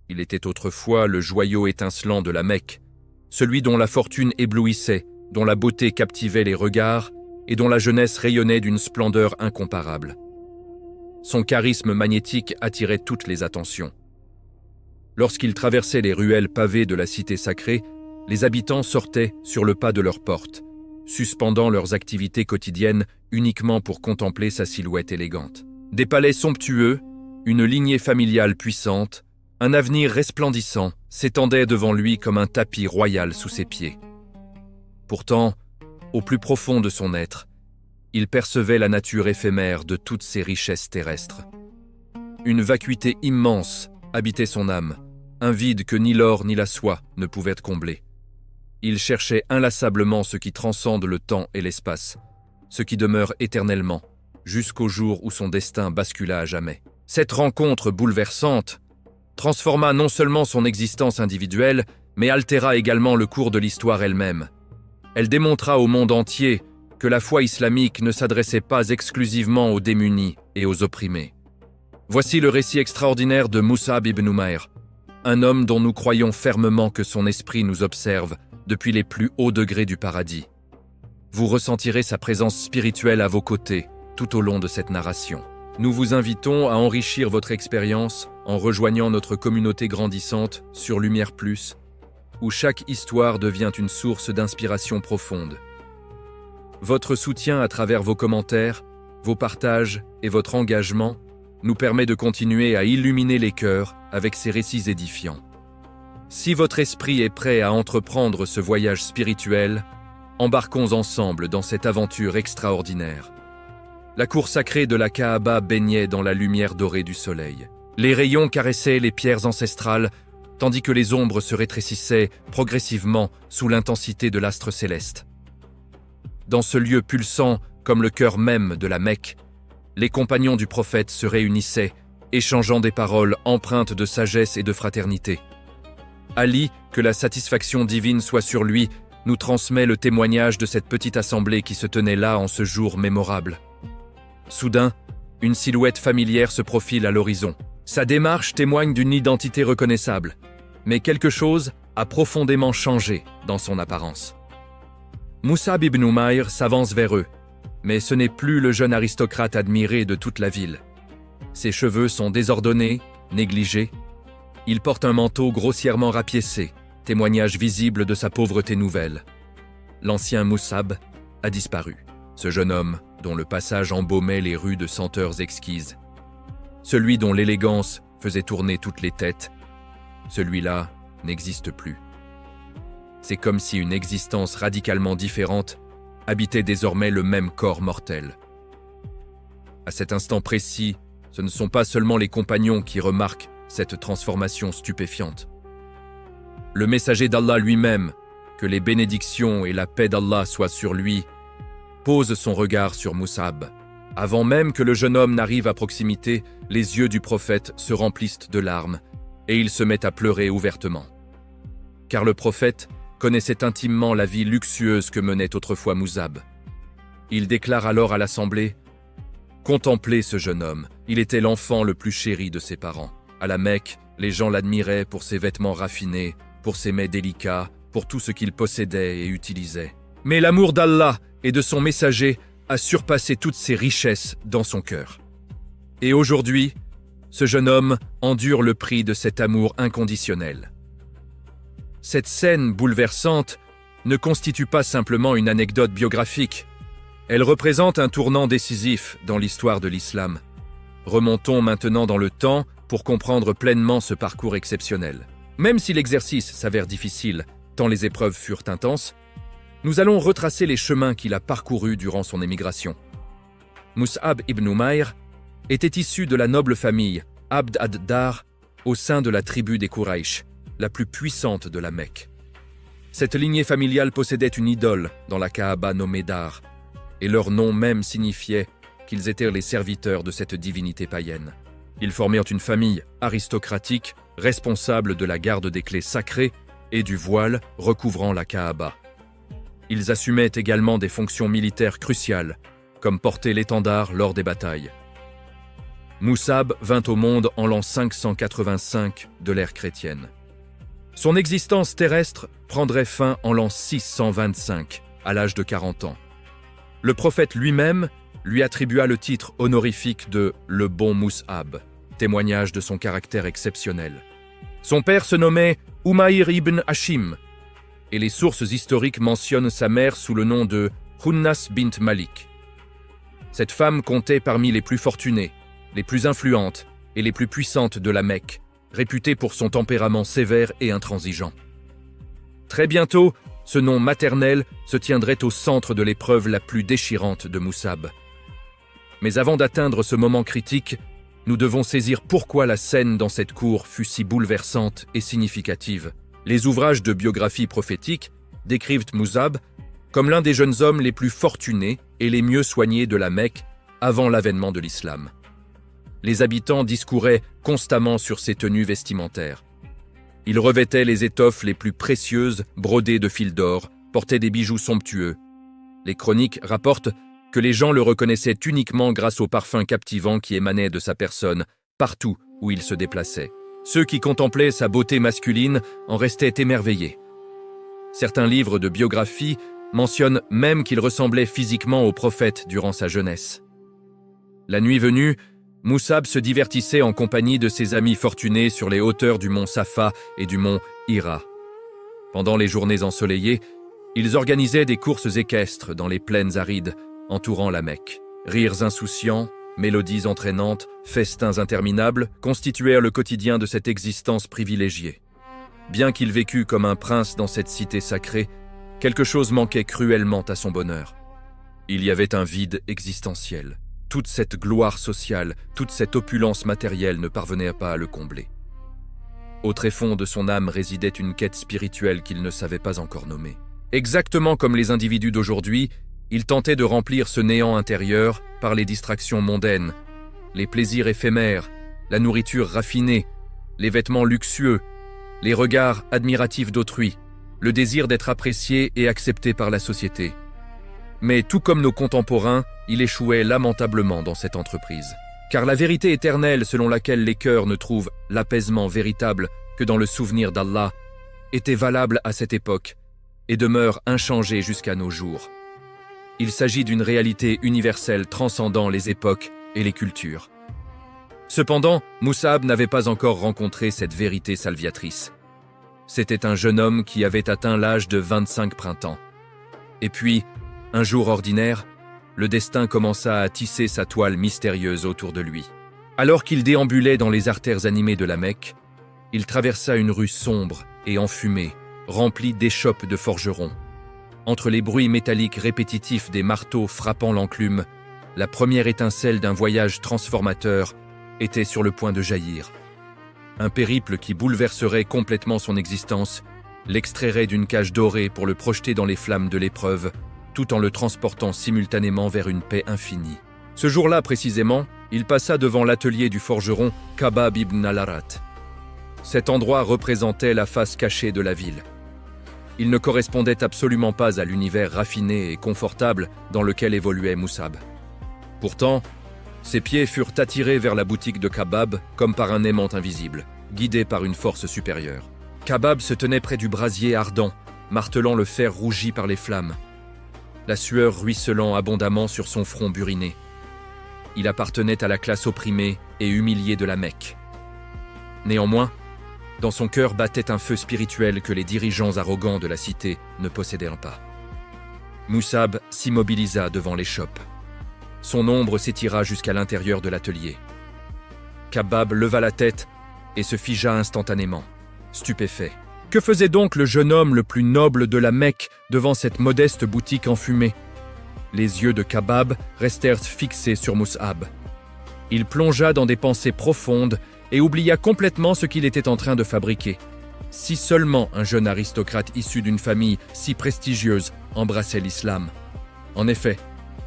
Il était autrefois le joyau étincelant de la Mecque, celui dont la fortune éblouissait, dont la beauté captivait les regards et dont la jeunesse rayonnait d'une splendeur incomparable. Son charisme magnétique attirait toutes les attentions. Lorsqu'il traversait les ruelles pavées de la cité sacrée, les habitants sortaient sur le pas de leurs portes, suspendant leurs activités quotidiennes uniquement pour contempler sa silhouette élégante. Des palais somptueux, une lignée familiale puissante, un avenir resplendissant s'étendait devant lui comme un tapis royal sous ses pieds. Pourtant, au plus profond de son être, il percevait la nature éphémère de toutes ses richesses terrestres. Une vacuité immense habitait son âme, un vide que ni l'or ni la soie ne pouvaient combler. Il cherchait inlassablement ce qui transcende le temps et l'espace, ce qui demeure éternellement, jusqu'au jour où son destin bascula à jamais. Cette rencontre bouleversante transforma non seulement son existence individuelle, mais altéra également le cours de l'histoire elle-même. Elle démontra au monde entier que la foi islamique ne s'adressait pas exclusivement aux démunis et aux opprimés. Voici le récit extraordinaire de Mus'ab ibn Umayr, un homme dont nous croyons fermement que son esprit nous observe depuis les plus hauts degrés du paradis. Vous ressentirez sa présence spirituelle à vos côtés tout au long de cette narration. Nous vous invitons à enrichir votre expérience en rejoignant notre communauté grandissante sur Lumière Plus, où chaque histoire devient une source d'inspiration profonde. Votre soutien à travers vos commentaires, vos partages et votre engagement nous permet de continuer à illuminer les cœurs avec ces récits édifiants. Si votre esprit est prêt à entreprendre ce voyage spirituel, embarquons ensemble dans cette aventure extraordinaire. La cour sacrée de la Kaaba baignait dans la lumière dorée du soleil. Les rayons caressaient les pierres ancestrales, tandis que les ombres se rétrécissaient progressivement sous l'intensité de l'astre céleste. Dans ce lieu pulsant comme le cœur même de la Mecque, les compagnons du prophète se réunissaient, échangeant des paroles empreintes de sagesse et de fraternité. Ali, que la satisfaction divine soit sur lui, nous transmet le témoignage de cette petite assemblée qui se tenait là en ce jour mémorable. Soudain, une silhouette familière se profile à l'horizon. Sa démarche témoigne d'une identité reconnaissable, mais quelque chose a profondément changé dans son apparence. Mus'ab ibn Umayr s'avance vers eux, mais ce n'est plus le jeune aristocrate admiré de toute la ville. Ses cheveux sont désordonnés, négligés. Il porte un manteau grossièrement rapiécé, témoignage visible de sa pauvreté nouvelle. L'ancien Mus'ab a disparu. Ce jeune homme, dont le passage embaumait les rues de senteurs exquises. Celui dont l'élégance faisait tourner toutes les têtes, celui-là n'existe plus. C'est comme si une existence radicalement différente habitait désormais le même corps mortel. À cet instant précis, ce ne sont pas seulement les compagnons qui remarquent cette transformation stupéfiante. Le messager d'Allah lui-même, que les bénédictions et la paix d'Allah soient sur lui, pose son regard sur Mus'ab. Avant même que le jeune homme n'arrive à proximité, les yeux du prophète se remplissent de larmes et il se met à pleurer ouvertement. Car le prophète connaissait intimement la vie luxueuse que menait autrefois Mus'ab. Il déclare alors à l'assemblée « Contemplez ce jeune homme, il était l'enfant le plus chéri de ses parents. À la Mecque, les gens l'admiraient pour ses vêtements raffinés, pour ses mets délicats, pour tout ce qu'il possédait et utilisait. Mais l'amour d'Allah et de son messager a surpassé toutes ses richesses dans son cœur. Et aujourd'hui, ce jeune homme endure le prix de cet amour inconditionnel. » Cette scène bouleversante ne constitue pas simplement une anecdote biographique. Elle représente un tournant décisif dans l'histoire de l'islam. Remontons maintenant dans le temps pour comprendre pleinement ce parcours exceptionnel. Même si l'exercice s'avère difficile, tant les épreuves furent intenses, nous allons retracer les chemins qu'il a parcourus durant son émigration. Mus'ab ibn Umayr était issu de la noble famille Abd ad-Dar au sein de la tribu des Quraysh, la plus puissante de la Mecque. Cette lignée familiale possédait une idole dans la Kaaba nommée Dar, et leur nom même signifiait qu'ils étaient les serviteurs de cette divinité païenne. Ils formèrent une famille aristocratique, responsable de la garde des clés sacrées et du voile recouvrant la Kaaba. Ils assumaient également des fonctions militaires cruciales, comme porter l'étendard lors des batailles. Moussab vint au monde en l'an 585 de l'ère chrétienne. Son existence terrestre prendrait fin en l'an 625, à l'âge de 40 ans. Le prophète lui-même lui attribua le titre honorifique de « le bon Moussab », témoignage de son caractère exceptionnel. Son père se nommait Umayr ibn Hashim, et les sources historiques mentionnent sa mère sous le nom de Hunnas bint Malik. Cette femme comptait parmi les plus fortunées, les plus influentes et les plus puissantes de la Mecque, réputée pour son tempérament sévère et intransigeant. Très bientôt, ce nom maternel se tiendrait au centre de l'épreuve la plus déchirante de Moussab. Mais avant d'atteindre ce moment critique, nous devons saisir pourquoi la scène dans cette cour fut si bouleversante et significative. Les ouvrages de biographie prophétique décrivent Moussab comme l'un des jeunes hommes les plus fortunés et les mieux soignés de la Mecque avant l'avènement de l'islam. Les habitants discouraient constamment sur ses tenues vestimentaires. Il revêtait les étoffes les plus précieuses, brodées de fils d'or, portait des bijoux somptueux. Les chroniques rapportent que les gens le reconnaissaient uniquement grâce au parfum captivant qui émanait de sa personne, partout où il se déplaçait. Ceux qui contemplaient sa beauté masculine en restaient émerveillés. Certains livres de biographie mentionnent même qu'il ressemblait physiquement au prophète durant sa jeunesse. La nuit venue, Moussab se divertissait en compagnie de ses amis fortunés sur les hauteurs du mont Safa et du mont Hira. Pendant les journées ensoleillées, ils organisaient des courses équestres dans les plaines arides entourant la Mecque. Rires insouciants, mélodies entraînantes, festins interminables constituèrent le quotidien de cette existence privilégiée. Bien qu'il vécût comme un prince dans cette cité sacrée, quelque chose manquait cruellement à son bonheur. Il y avait un vide existentiel. Toute cette gloire sociale, toute cette opulence matérielle ne parvenait pas à le combler. Au tréfonds de son âme résidait une quête spirituelle qu'il ne savait pas encore nommer. Exactement comme les individus d'aujourd'hui, il tentait de remplir ce néant intérieur par les distractions mondaines, les plaisirs éphémères, la nourriture raffinée, les vêtements luxueux, les regards admiratifs d'autrui, le désir d'être apprécié et accepté par la société. Mais tout comme nos contemporains, il échouait lamentablement dans cette entreprise. Car la vérité éternelle selon laquelle les cœurs ne trouvent l'apaisement véritable que dans le souvenir d'Allah était valable à cette époque et demeure inchangée jusqu'à nos jours. Il s'agit d'une réalité universelle transcendant les époques et les cultures. Cependant, Moussab n'avait pas encore rencontré cette vérité salviatrice. C'était un jeune homme qui avait atteint l'âge de 25 printemps. Et puis, un jour ordinaire, le destin commença à tisser sa toile mystérieuse autour de lui. Alors qu'il déambulait dans les artères animées de la Mecque, il traversa une rue sombre et enfumée, remplie d'échoppes de forgerons. Entre les bruits métalliques répétitifs des marteaux frappant l'enclume, la première étincelle d'un voyage transformateur était sur le point de jaillir. Un périple qui bouleverserait complètement son existence, l'extrairait d'une cage dorée pour le projeter dans les flammes de l'épreuve, tout en le transportant simultanément vers une paix infinie. Ce jour-là précisément, il passa devant l'atelier du forgeron Khabbab ibn al-Arat. Cet endroit représentait la face cachée de la ville. Il ne correspondait absolument pas à l'univers raffiné et confortable dans lequel évoluait Moussab. Pourtant, ses pieds furent attirés vers la boutique de Khabbab comme par un aimant invisible, guidé par une force supérieure. Khabbab se tenait près du brasier ardent, martelant le fer rougi par les flammes, la sueur ruisselant abondamment sur son front buriné. Il appartenait à la classe opprimée et humiliée de la Mecque. Néanmoins, dans son cœur battait un feu spirituel que les dirigeants arrogants de la cité ne possédèrent pas. Moussab s'immobilisa devant l'échoppe. Son ombre s'étira jusqu'à l'intérieur de l'atelier. Khabbab leva la tête et se figea instantanément, stupéfait. Que faisait donc le jeune homme le plus noble de la Mecque devant cette modeste boutique enfumée? Les yeux de Khabbab restèrent fixés sur Moussab. Il plongea dans des pensées profondes et oublia complètement ce qu'il était en train de fabriquer. Si seulement un jeune aristocrate issu d'une famille si prestigieuse embrassait l'islam. En effet,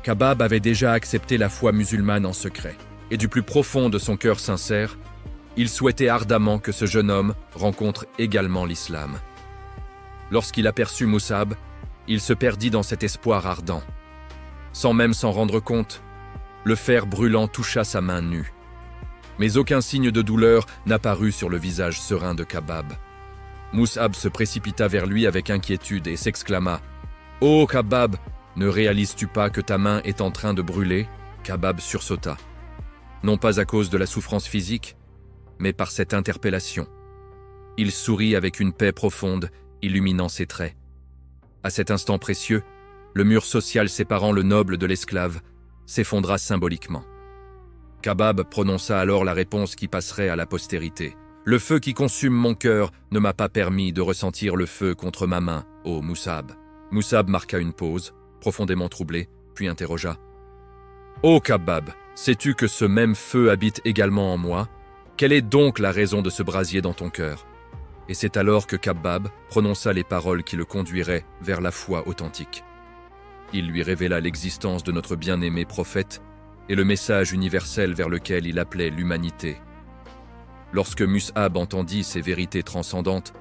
Khabbab avait déjà accepté la foi musulmane en secret, et du plus profond de son cœur sincère, il souhaitait ardemment que ce jeune homme rencontre également l'islam. Lorsqu'il aperçut Moussab, il se perdit dans cet espoir ardent. Sans même s'en rendre compte, le fer brûlant toucha sa main nue. Mais aucun signe de douleur n'apparut sur le visage serein de Khabbab. Mus'ab se précipita vers lui avec inquiétude et s'exclama « Oh Khabbab, ne réalises-tu pas que ta main est en train de brûler ?» Khabbab sursauta. Non pas à cause de la souffrance physique, mais par cette interpellation. Il sourit avec une paix profonde, illuminant ses traits. À cet instant précieux, le mur social séparant le noble de l'esclave s'effondra symboliquement. Khabbab prononça alors la réponse qui passerait à la postérité. « Le feu qui consume mon cœur ne m'a pas permis de ressentir le feu contre ma main, ô Mus'ab. » Mus'ab marqua une pause, profondément troublé, puis interrogea. « Ô Khabbab, sais-tu que ce même feu habite également en moi? Quelle est donc la raison de ce brasier dans ton cœur ?» Et c'est alors que Khabbab prononça les paroles qui le conduiraient vers la foi authentique. Il lui révéla l'existence de notre bien-aimé prophète et le message universel vers lequel il appelait l'humanité. Lorsque Mus'ab entendit ces vérités transcendantes,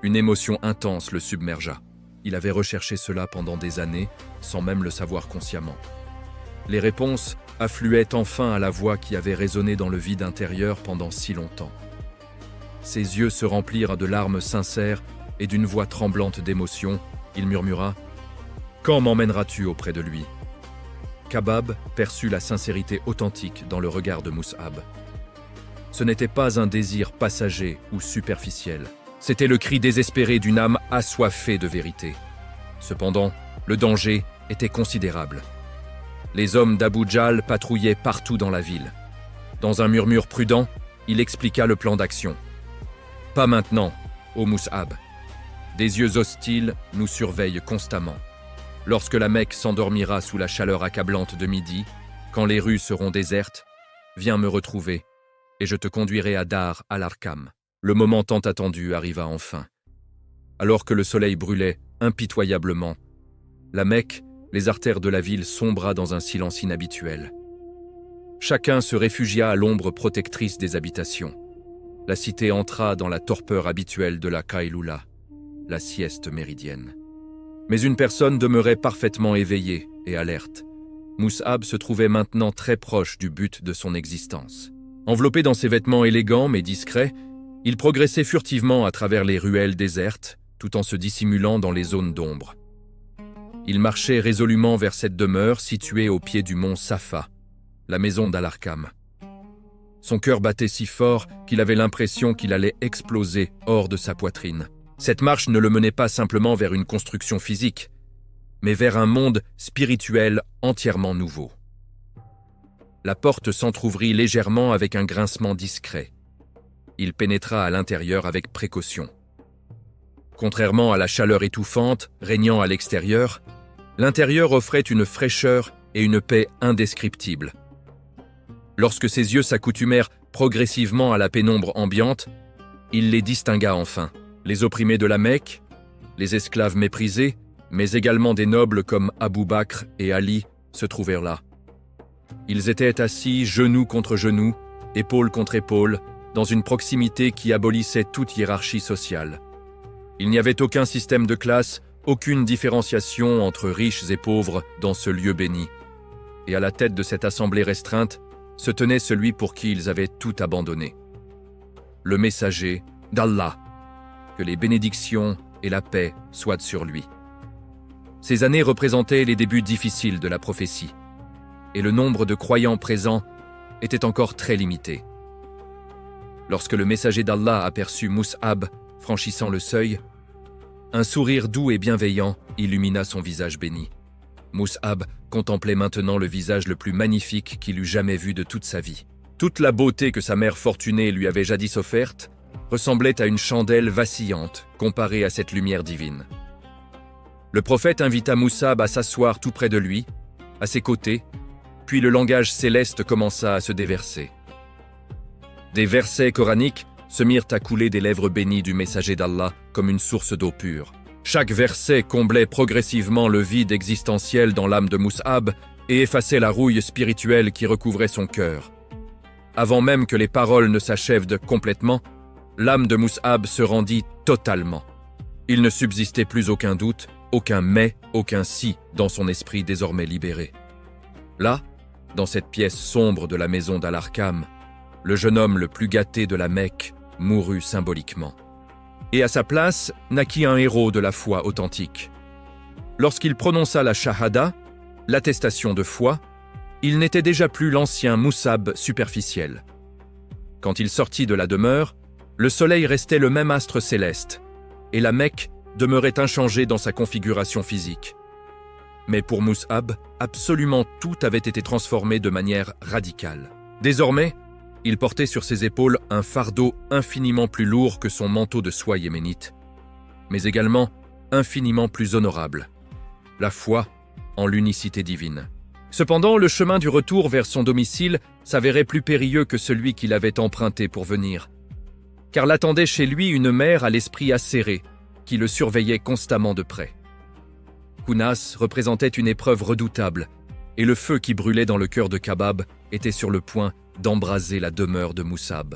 une émotion intense le submergea. Il avait recherché cela pendant des années, sans même le savoir consciemment. Les réponses affluaient enfin à la voix qui avait résonné dans le vide intérieur pendant si longtemps. Ses yeux se remplirent de larmes sincères et d'une voix tremblante d'émotion, il murmura « Quand m'emmèneras-tu auprès de lui ?» Khabbab perçut la sincérité authentique dans le regard de Mus'ab. Ce n'était pas un désir passager ou superficiel. C'était le cri désespéré d'une âme assoiffée de vérité. Cependant, le danger était considérable. Les hommes d'Abu Jahl patrouillaient partout dans la ville. Dans un murmure prudent, il expliqua le plan d'action. « Pas maintenant, ô Mus'ab. Des yeux hostiles nous surveillent constamment. Lorsque la Mecque s'endormira sous la chaleur accablante de midi, quand les rues seront désertes, viens me retrouver, et je te conduirai à Dar al-Arqam. » Le moment tant attendu arriva enfin. Alors que le soleil brûlait impitoyablement, la Mecque, les artères de la ville sombra dans un silence inhabituel. Chacun se réfugia à l'ombre protectrice des habitations. La cité entra dans la torpeur habituelle de la Qaïloula, la sieste méridienne. Mais une personne demeurait parfaitement éveillée et alerte. Mus'ab se trouvait maintenant très proche du but de son existence. Enveloppé dans ses vêtements élégants mais discrets, il progressait furtivement à travers les ruelles désertes, tout en se dissimulant dans les zones d'ombre. Il marchait résolument vers cette demeure située au pied du mont Safa, la maison d'Al-Arqam. Son cœur battait si fort qu'il avait l'impression qu'il allait exploser hors de sa poitrine. Cette marche ne le menait pas simplement vers une construction physique, mais vers un monde spirituel entièrement nouveau. La porte s'entr'ouvrit légèrement avec un grincement discret. Il pénétra à l'intérieur avec précaution. Contrairement à la chaleur étouffante régnant à l'extérieur, l'intérieur offrait une fraîcheur et une paix indescriptibles. Lorsque ses yeux s'accoutumèrent progressivement à la pénombre ambiante, il les distingua enfin. Les opprimés de la Mecque, les esclaves méprisés, mais également des nobles comme Abou Bakr et Ali se trouvèrent là. Ils étaient assis genou contre genou, épaule contre épaule, dans une proximité qui abolissait toute hiérarchie sociale. Il n'y avait aucun système de classe, aucune différenciation entre riches et pauvres dans ce lieu béni. Et à la tête de cette assemblée restreinte se tenait celui pour qui ils avaient tout abandonné. Le messager d'Allah, que les bénédictions et la paix soient sur lui. Ces années représentaient les débuts difficiles de la prophétie, et le nombre de croyants présents était encore très limité. Lorsque le messager d'Allah aperçut Mus'ab franchissant le seuil, un sourire doux et bienveillant illumina son visage béni. Mus'ab contemplait maintenant le visage le plus magnifique qu'il eût jamais vu de toute sa vie. Toute la beauté que sa mère fortunée lui avait jadis offerte ressemblait à une chandelle vacillante comparée à cette lumière divine. Le prophète invita Mus'ab à s'asseoir tout près de lui, à ses côtés, puis le langage céleste commença à se déverser. Des versets coraniques se mirent à couler des lèvres bénies du messager d'Allah comme une source d'eau pure. Chaque verset comblait progressivement le vide existentiel dans l'âme de Mus'ab et effaçait la rouille spirituelle qui recouvrait son cœur. Avant même que les paroles ne s'achèvent complètement, l'âme de Mus'ab se rendit totalement. Il ne subsistait plus aucun doute, aucun mais, aucun si dans son esprit désormais libéré. Là, dans cette pièce sombre de la maison d'Al-Arqam, le jeune homme le plus gâté de la Mecque, mourut symboliquement. Et à sa place naquit un héros de la foi authentique. Lorsqu'il prononça la shahada, l'attestation de foi, il n'était déjà plus l'ancien Mus'ab superficiel. Quand il sortit de la demeure, le soleil restait le même astre céleste, et la Mecque demeurait inchangée dans sa configuration physique. Mais pour Mus'ab, absolument tout avait été transformé de manière radicale. Désormais, il portait sur ses épaules un fardeau infiniment plus lourd que son manteau de soie yéménite, mais également infiniment plus honorable, la foi en l'unicité divine. Cependant, le chemin du retour vers son domicile s'avérait plus périlleux que celui qu'il avait emprunté pour venir, car l'attendait chez lui une mère à l'esprit acéré, qui le surveillait constamment de près. Kounas représentait une épreuve redoutable, et le feu qui brûlait dans le cœur de Khabbab était sur le point d'embraser la demeure de Mus'ab.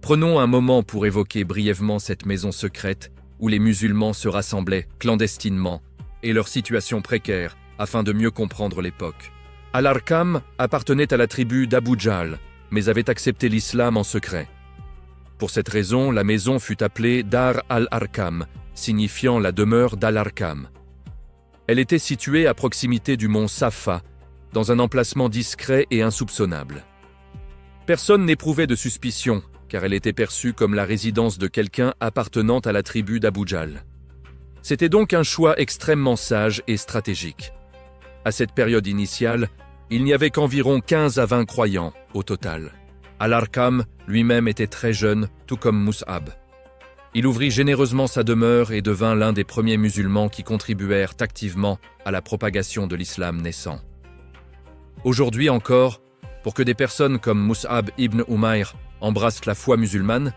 Prenons un moment pour évoquer brièvement cette maison secrète où les musulmans se rassemblaient clandestinement et leur situation précaire afin de mieux comprendre l'époque. Al-Arqam appartenait à la tribu d'Abu Jahl, mais avait accepté l'islam en secret. Pour cette raison, la maison fut appelée Dar al-Arqam, signifiant la demeure d'Al-Arqam. Elle était située à proximité du mont Safa, dans un emplacement discret et insoupçonnable. Personne n'éprouvait de suspicion, car elle était perçue comme la résidence de quelqu'un appartenant à la tribu d'Abu Jahl. C'était donc un choix extrêmement sage et stratégique. À cette période initiale, il n'y avait qu'environ 15 à 20 croyants au total. Al-Arqam lui-même était très jeune, tout comme Mus'ab. Il ouvrit généreusement sa demeure et devint l'un des premiers musulmans qui contribuèrent activement à la propagation de l'islam naissant. Aujourd'hui encore, pour que des personnes comme Mus'ab ibn Umayr embrassent la foi musulmane,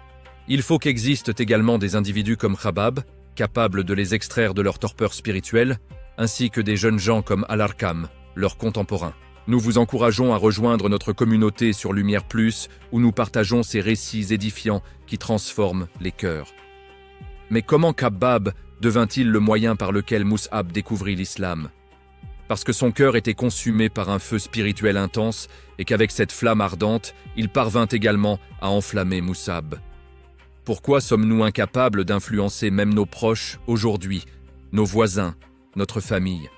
il faut qu'existent également des individus comme Khabbab, capables de les extraire de leur torpeur spirituelle, ainsi que des jeunes gens comme Al-Arqam, leurs contemporains. Nous vous encourageons à rejoindre notre communauté sur Lumière Plus, où nous partageons ces récits édifiants qui transforment les cœurs. Mais comment Khabbab devint-il le moyen par lequel Mus'ab découvrit l'islam ? Parce que son cœur était consumé par un feu spirituel intense et qu'avec cette flamme ardente, il parvint également à enflammer Mus'ab. Pourquoi sommes-nous incapables d'influencer même nos proches aujourd'hui, nos voisins, notre famille ?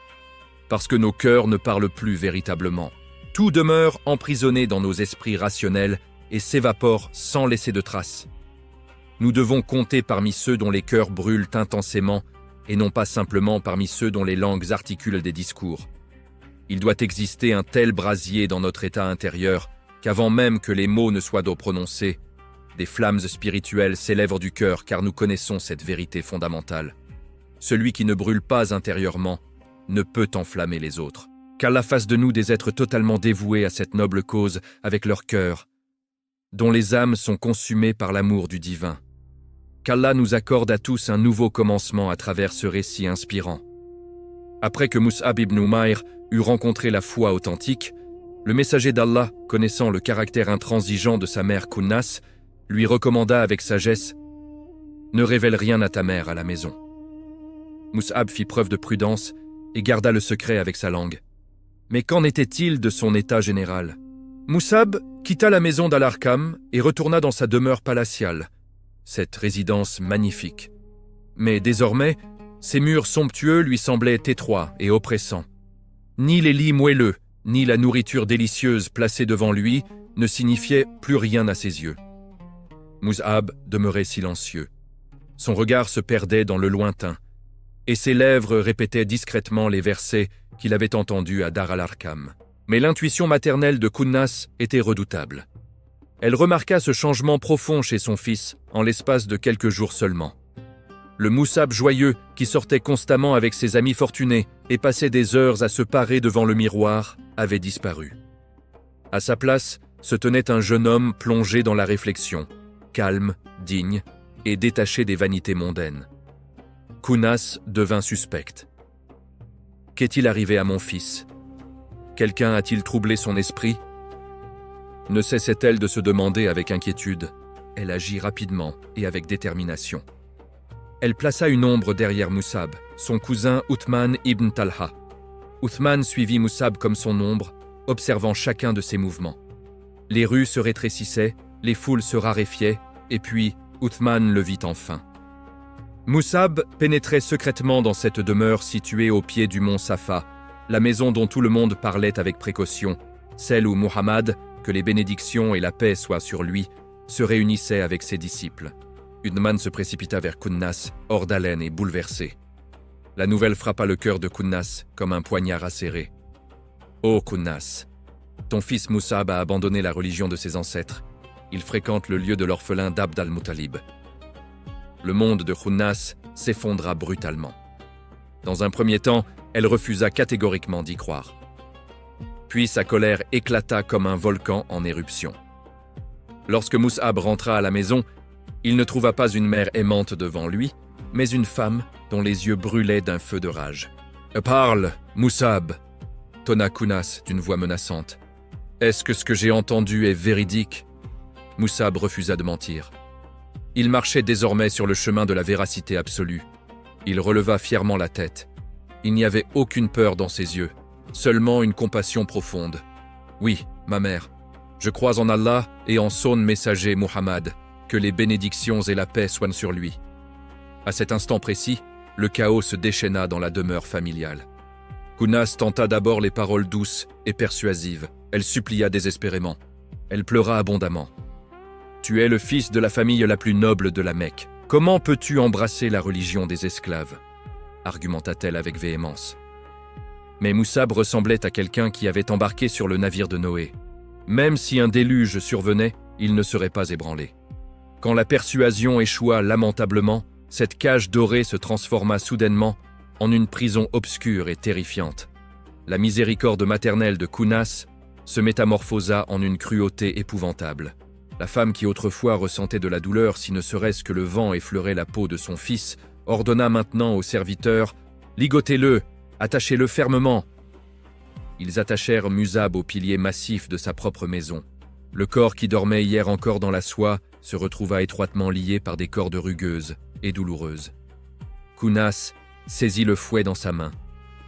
Parce que nos cœurs ne parlent plus véritablement. Tout demeure emprisonné dans nos esprits rationnels et s'évapore sans laisser de traces. Nous devons compter parmi ceux dont les cœurs brûlent intensément et non pas simplement parmi ceux dont les langues articulent des discours. Il doit exister un tel brasier dans notre état intérieur qu'avant même que les mots ne soient prononcés, des flammes spirituelles s'élèvent du cœur car nous connaissons cette vérité fondamentale. Celui qui ne brûle pas intérieurement ne peut enflammer les autres. Qu'Allah fasse de nous des êtres totalement dévoués à cette noble cause avec leur cœur, dont les âmes sont consumées par l'amour du divin. Qu'Allah nous accorde à tous un nouveau commencement à travers ce récit inspirant. Après que Mus'ab ibn Umayr eut rencontré la foi authentique, le messager d'Allah, connaissant le caractère intransigeant de sa mère Kounas, lui recommanda avec sagesse « Ne révèle rien à ta mère à la maison ». Mus'ab fit preuve de prudence et garda le secret avec sa langue. Mais qu'en était-il de son état général ? Mus'ab quitta la maison d'Al-Arqam et retourna dans sa demeure palatiale, cette résidence magnifique. Mais désormais, ses murs somptueux lui semblaient étroits et oppressants. Ni les lits moelleux, ni la nourriture délicieuse placée devant lui ne signifiaient plus rien à ses yeux. Mus'ab demeurait silencieux. Son regard se perdait dans le lointain, et ses lèvres répétaient discrètement les versets qu'il avait entendus à Dar al-Arqam. Mais l'intuition maternelle de Kounas était redoutable. Elle remarqua ce changement profond chez son fils en l'espace de quelques jours seulement. Le Mus'ab joyeux, qui sortait constamment avec ses amis fortunés et passait des heures à se parer devant le miroir, avait disparu. À sa place se tenait un jeune homme plongé dans la réflexion, calme, digne et détaché des vanités mondaines. Kounas devint suspecte. Qu'est-il arrivé à mon fils ? Quelqu'un a-t-il troublé son esprit ? Ne cessait-elle de se demander avec inquiétude. Elle agit rapidement et avec détermination. Elle plaça une ombre derrière Mus'ab, son cousin Uthman ibn Talha. Uthman suivit Mus'ab comme son ombre, observant chacun de ses mouvements. Les rues se rétrécissaient, les foules se raréfiaient, et puis Uthman le vit enfin. Mus'ab pénétrait secrètement dans cette demeure située au pied du mont Safa, la maison dont tout le monde parlait avec précaution, celle où Muhammad, que les bénédictions et la paix soient sur lui, se réunissait avec ses disciples. Uthman se précipita vers Kunnas, hors d'haleine et bouleversé. La nouvelle frappa le cœur de Kunnas comme un poignard acéré. « Ô Kunnas, ton fils Mus'ab a abandonné la religion de ses ancêtres. Il fréquente le lieu de l'orphelin d'Abd al-Muttalib. » Le monde de Kunnas s'effondra brutalement. Dans un premier temps, elle refusa catégoriquement d'y croire. Puis sa colère éclata comme un volcan en éruption. Lorsque Mus'ab rentra à la maison, il ne trouva pas une mère aimante devant lui, mais une femme dont les yeux brûlaient d'un feu de rage. « Parle, Mus'ab !» tonna Kunnas d'une voix menaçante. « Est-ce que ce que j'ai entendu est véridique ?» Mus'ab refusa de mentir. Il marchait désormais sur le chemin de la véracité absolue. Il releva fièrement la tête. Il n'y avait aucune peur dans ses yeux, seulement une compassion profonde. « Oui, ma mère, je crois en Allah et en son messager Muhammad, que les bénédictions et la paix soient sur lui. » À cet instant précis, le chaos se déchaîna dans la demeure familiale. Kunnas tenta d'abord les paroles douces et persuasives. Elle supplia désespérément. Elle pleura abondamment. « Tu es le fils de la famille la plus noble de la Mecque. Comment peux-tu embrasser la religion des esclaves ?» argumenta-t-elle avec véhémence. Mais Mus'ab ressemblait à quelqu'un qui avait embarqué sur le navire de Noé. Même si un déluge survenait, il ne serait pas ébranlé. Quand la persuasion échoua lamentablement, cette cage dorée se transforma soudainement en une prison obscure et terrifiante. La miséricorde maternelle de Kunnas se métamorphosa en une cruauté épouvantable. La femme qui autrefois ressentait de la douleur si ne serait-ce que le vent effleurait la peau de son fils, ordonna maintenant aux serviteurs « Ligotez-le, attachez-le fermement !» Ils attachèrent Mus'ab au pilier massif de sa propre maison. Le corps qui dormait hier encore dans la soie se retrouva étroitement lié par des cordes rugueuses et douloureuses. Kunnas saisit le fouet dans sa main.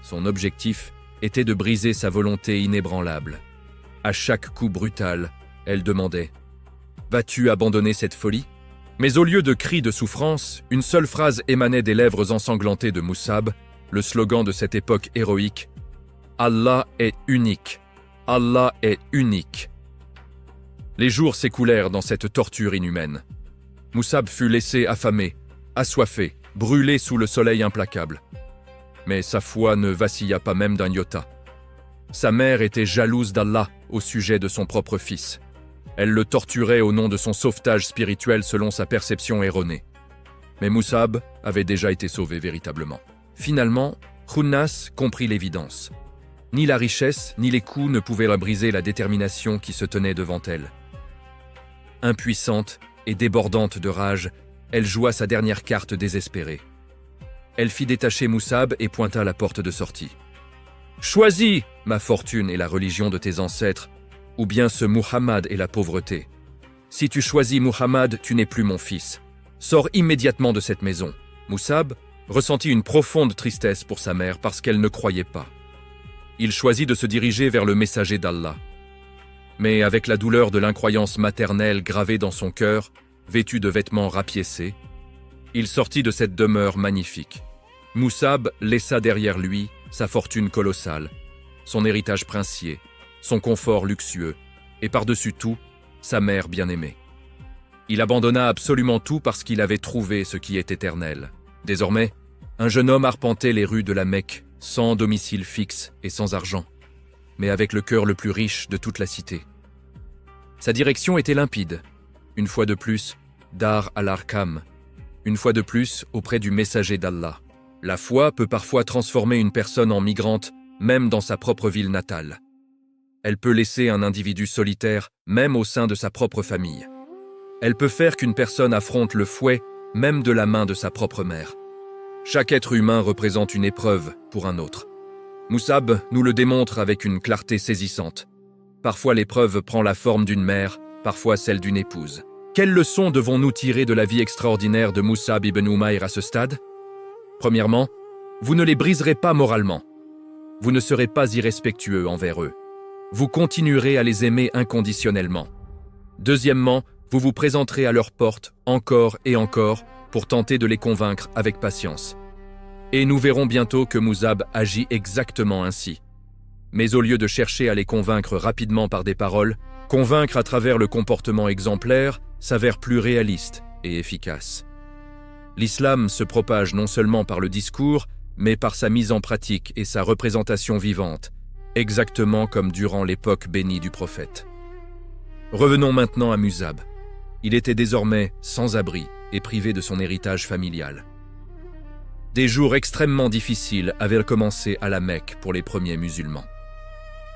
Son objectif était de briser sa volonté inébranlable. À chaque coup brutal, elle demandait « Vas-tu abandonner cette folie ?» Mais au lieu de cris de souffrance, une seule phrase émanait des lèvres ensanglantées de Mus'ab, le slogan de cette époque héroïque « Allah est unique, Allah est unique ». Les jours s'écoulèrent dans cette torture inhumaine. Mus'ab fut laissé affamé, assoiffé, brûlé sous le soleil implacable. Mais sa foi ne vacilla pas même d'un iota. Sa mère était jalouse d'Allah au sujet de son propre fils. Elle le torturait au nom de son sauvetage spirituel selon sa perception erronée. Mais Mus'ab avait déjà été sauvé véritablement. Finalement, Kunnas comprit l'évidence. Ni la richesse, ni les coups ne pouvaient briser la détermination qui se tenait devant elle. Impuissante et débordante de rage, elle joua sa dernière carte désespérée. Elle fit détacher Mus'ab et pointa la porte de sortie. « Choisis, ma fortune et la religion de tes ancêtres, ou bien ce Muhammad et la pauvreté. Si tu choisis Muhammad, tu n'es plus mon fils. Sors immédiatement de cette maison. » Mus'ab ressentit une profonde tristesse pour sa mère parce qu'elle ne croyait pas. Il choisit de se diriger vers le messager d'Allah. Mais avec la douleur de l'incroyance maternelle gravée dans son cœur, vêtu de vêtements rapiécés, il sortit de cette demeure magnifique. Mus'ab laissa derrière lui sa fortune colossale, son héritage princier, son confort luxueux, et par-dessus tout, sa mère bien-aimée. Il abandonna absolument tout parce qu'il avait trouvé ce qui est éternel. Désormais, un jeune homme arpentait les rues de la Mecque, sans domicile fixe et sans argent, mais avec le cœur le plus riche de toute la cité. Sa direction était limpide. Une fois de plus, Dar al-Arqam. Une fois de plus, auprès du messager d'Allah. La foi peut parfois transformer une personne en migrante, même dans sa propre ville natale. Elle peut laisser un individu solitaire, même au sein de sa propre famille. Elle peut faire qu'une personne affronte le fouet, même de la main de sa propre mère. Chaque être humain représente une épreuve pour un autre. Mus'ab nous le démontre avec une clarté saisissante. Parfois l'épreuve prend la forme d'une mère, parfois celle d'une épouse. Quelles leçons devons-nous tirer de la vie extraordinaire de Mus'ab ibn Umayr à ce stade ? Premièrement, vous ne les briserez pas moralement. Vous ne serez pas irrespectueux envers eux. vous continuerez à les aimer inconditionnellement. Deuxièmement, vous vous présenterez à leur porte encore et encore pour tenter de les convaincre avec patience. Et nous verrons bientôt que Mus'ab agit exactement ainsi. Mais au lieu de chercher à les convaincre rapidement par des paroles, convaincre à travers le comportement exemplaire s'avère plus réaliste et efficace. L'islam se propage non seulement par le discours, mais par sa mise en pratique et sa représentation vivante, exactement comme durant l'époque bénie du prophète. Revenons maintenant à Mus'ab. Il était désormais sans abri et privé de son héritage familial. Des jours extrêmement difficiles avaient commencé à la Mecque pour les premiers musulmans.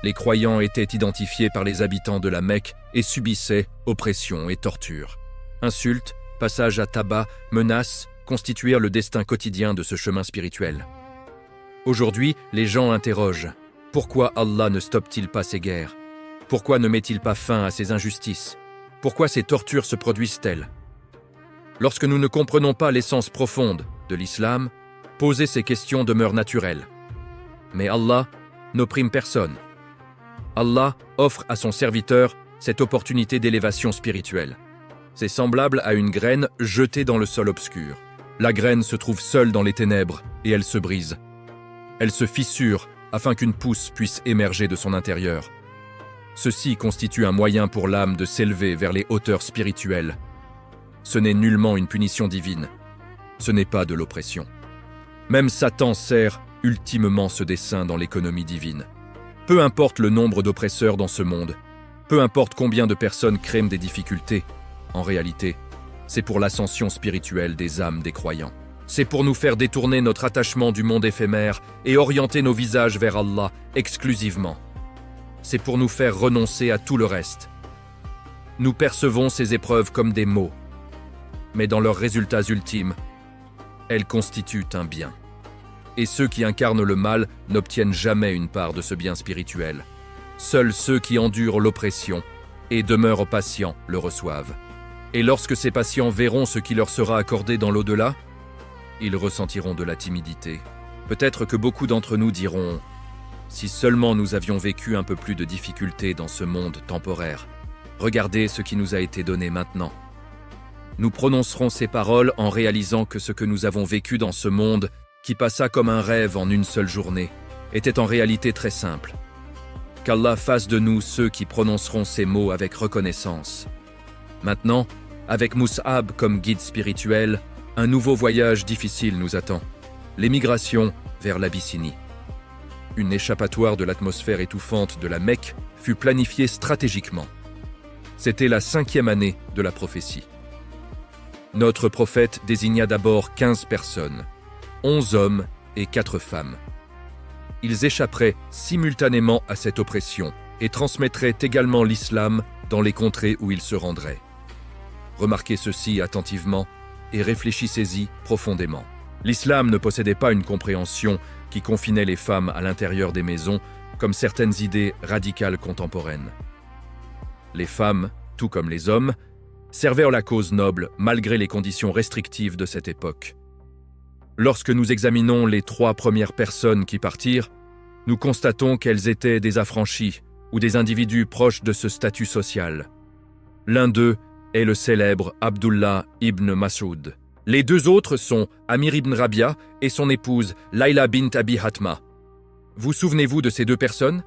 Les croyants étaient identifiés par les habitants de la Mecque et subissaient oppression et torture. Insultes, passages à tabac, menaces constituèrent le destin quotidien de ce chemin spirituel. Aujourd'hui, les gens interrogent « Pourquoi Allah ne stoppe-t-il pas ces guerres? Pourquoi ne met-il pas fin à ces injustices? Pourquoi ces tortures se produisent-elles ?» Lorsque nous ne comprenons pas l'essence profonde de l'islam, poser ces questions demeure naturel. Mais Allah n'opprime personne. Allah offre à son serviteur cette opportunité d'élévation spirituelle. C'est semblable à une graine jetée dans le sol obscur. La graine se trouve seule dans les ténèbres et elle se brise. Elle se fissure afin qu'une pousse puisse émerger de son intérieur. Ceci constitue un moyen pour l'âme de s'élever vers les hauteurs spirituelles. Ce n'est nullement une punition divine. Ce n'est pas de l'oppression. Même Satan sert ultimement ce dessein dans l'économie divine. Peu importe le nombre d'oppresseurs dans ce monde, peu importe combien de personnes créent des difficultés, en réalité, c'est pour l'ascension spirituelle des âmes des croyants. C'est pour nous faire détourner notre attachement du monde éphémère et orienter nos visages vers Allah exclusivement. C'est pour nous faire renoncer à tout le reste. Nous percevons ces épreuves comme des maux, mais dans leurs résultats ultimes, elles constituent un bien. Et ceux qui incarnent le mal n'obtiennent jamais une part de ce bien spirituel. Seuls ceux qui endurent l'oppression et demeurent patients le reçoivent. Et lorsque ces patients verront ce qui leur sera accordé dans l'au-delà, ils ressentiront de la timidité. Peut-être que beaucoup d'entre nous diront « Si seulement nous avions vécu un peu plus de difficultés dans ce monde temporaire, regardez ce qui nous a été donné maintenant. » Nous prononcerons ces paroles en réalisant que ce que nous avons vécu dans ce monde, qui passa comme un rêve en une seule journée, était en réalité très simple. Qu'Allah fasse de nous ceux qui prononceront ces mots avec reconnaissance. Maintenant, avec Mus'ab comme guide spirituel, un nouveau voyage difficile nous attend, l'émigration vers l'Abyssinie. Une échappatoire de l'atmosphère étouffante de la Mecque fut planifiée stratégiquement. C'était la 5e année de la prophétie. Notre prophète désigna d'abord 15 personnes, 11 hommes et 4 femmes. Ils échapperaient simultanément à cette oppression et transmettraient également l'islam dans les contrées où ils se rendraient. Remarquez ceci attentivement et réfléchissez-y profondément. L'islam ne possédait pas une compréhension qui confinait les femmes à l'intérieur des maisons comme certaines idées radicales contemporaines. Les femmes, tout comme les hommes, servaient la cause noble malgré les conditions restrictives de cette époque. Lorsque nous examinons les 3 premières personnes qui partirent, nous constatons qu'elles étaient des affranchis ou des individus proches de ce statut social. L'un d'eux est le célèbre Abdullah ibn Mas'ud. Les 2 autres sont Amir ibn Rabia et son épouse Layla bint Abi Hatma. Vous souvenez-vous de ces 2 personnes?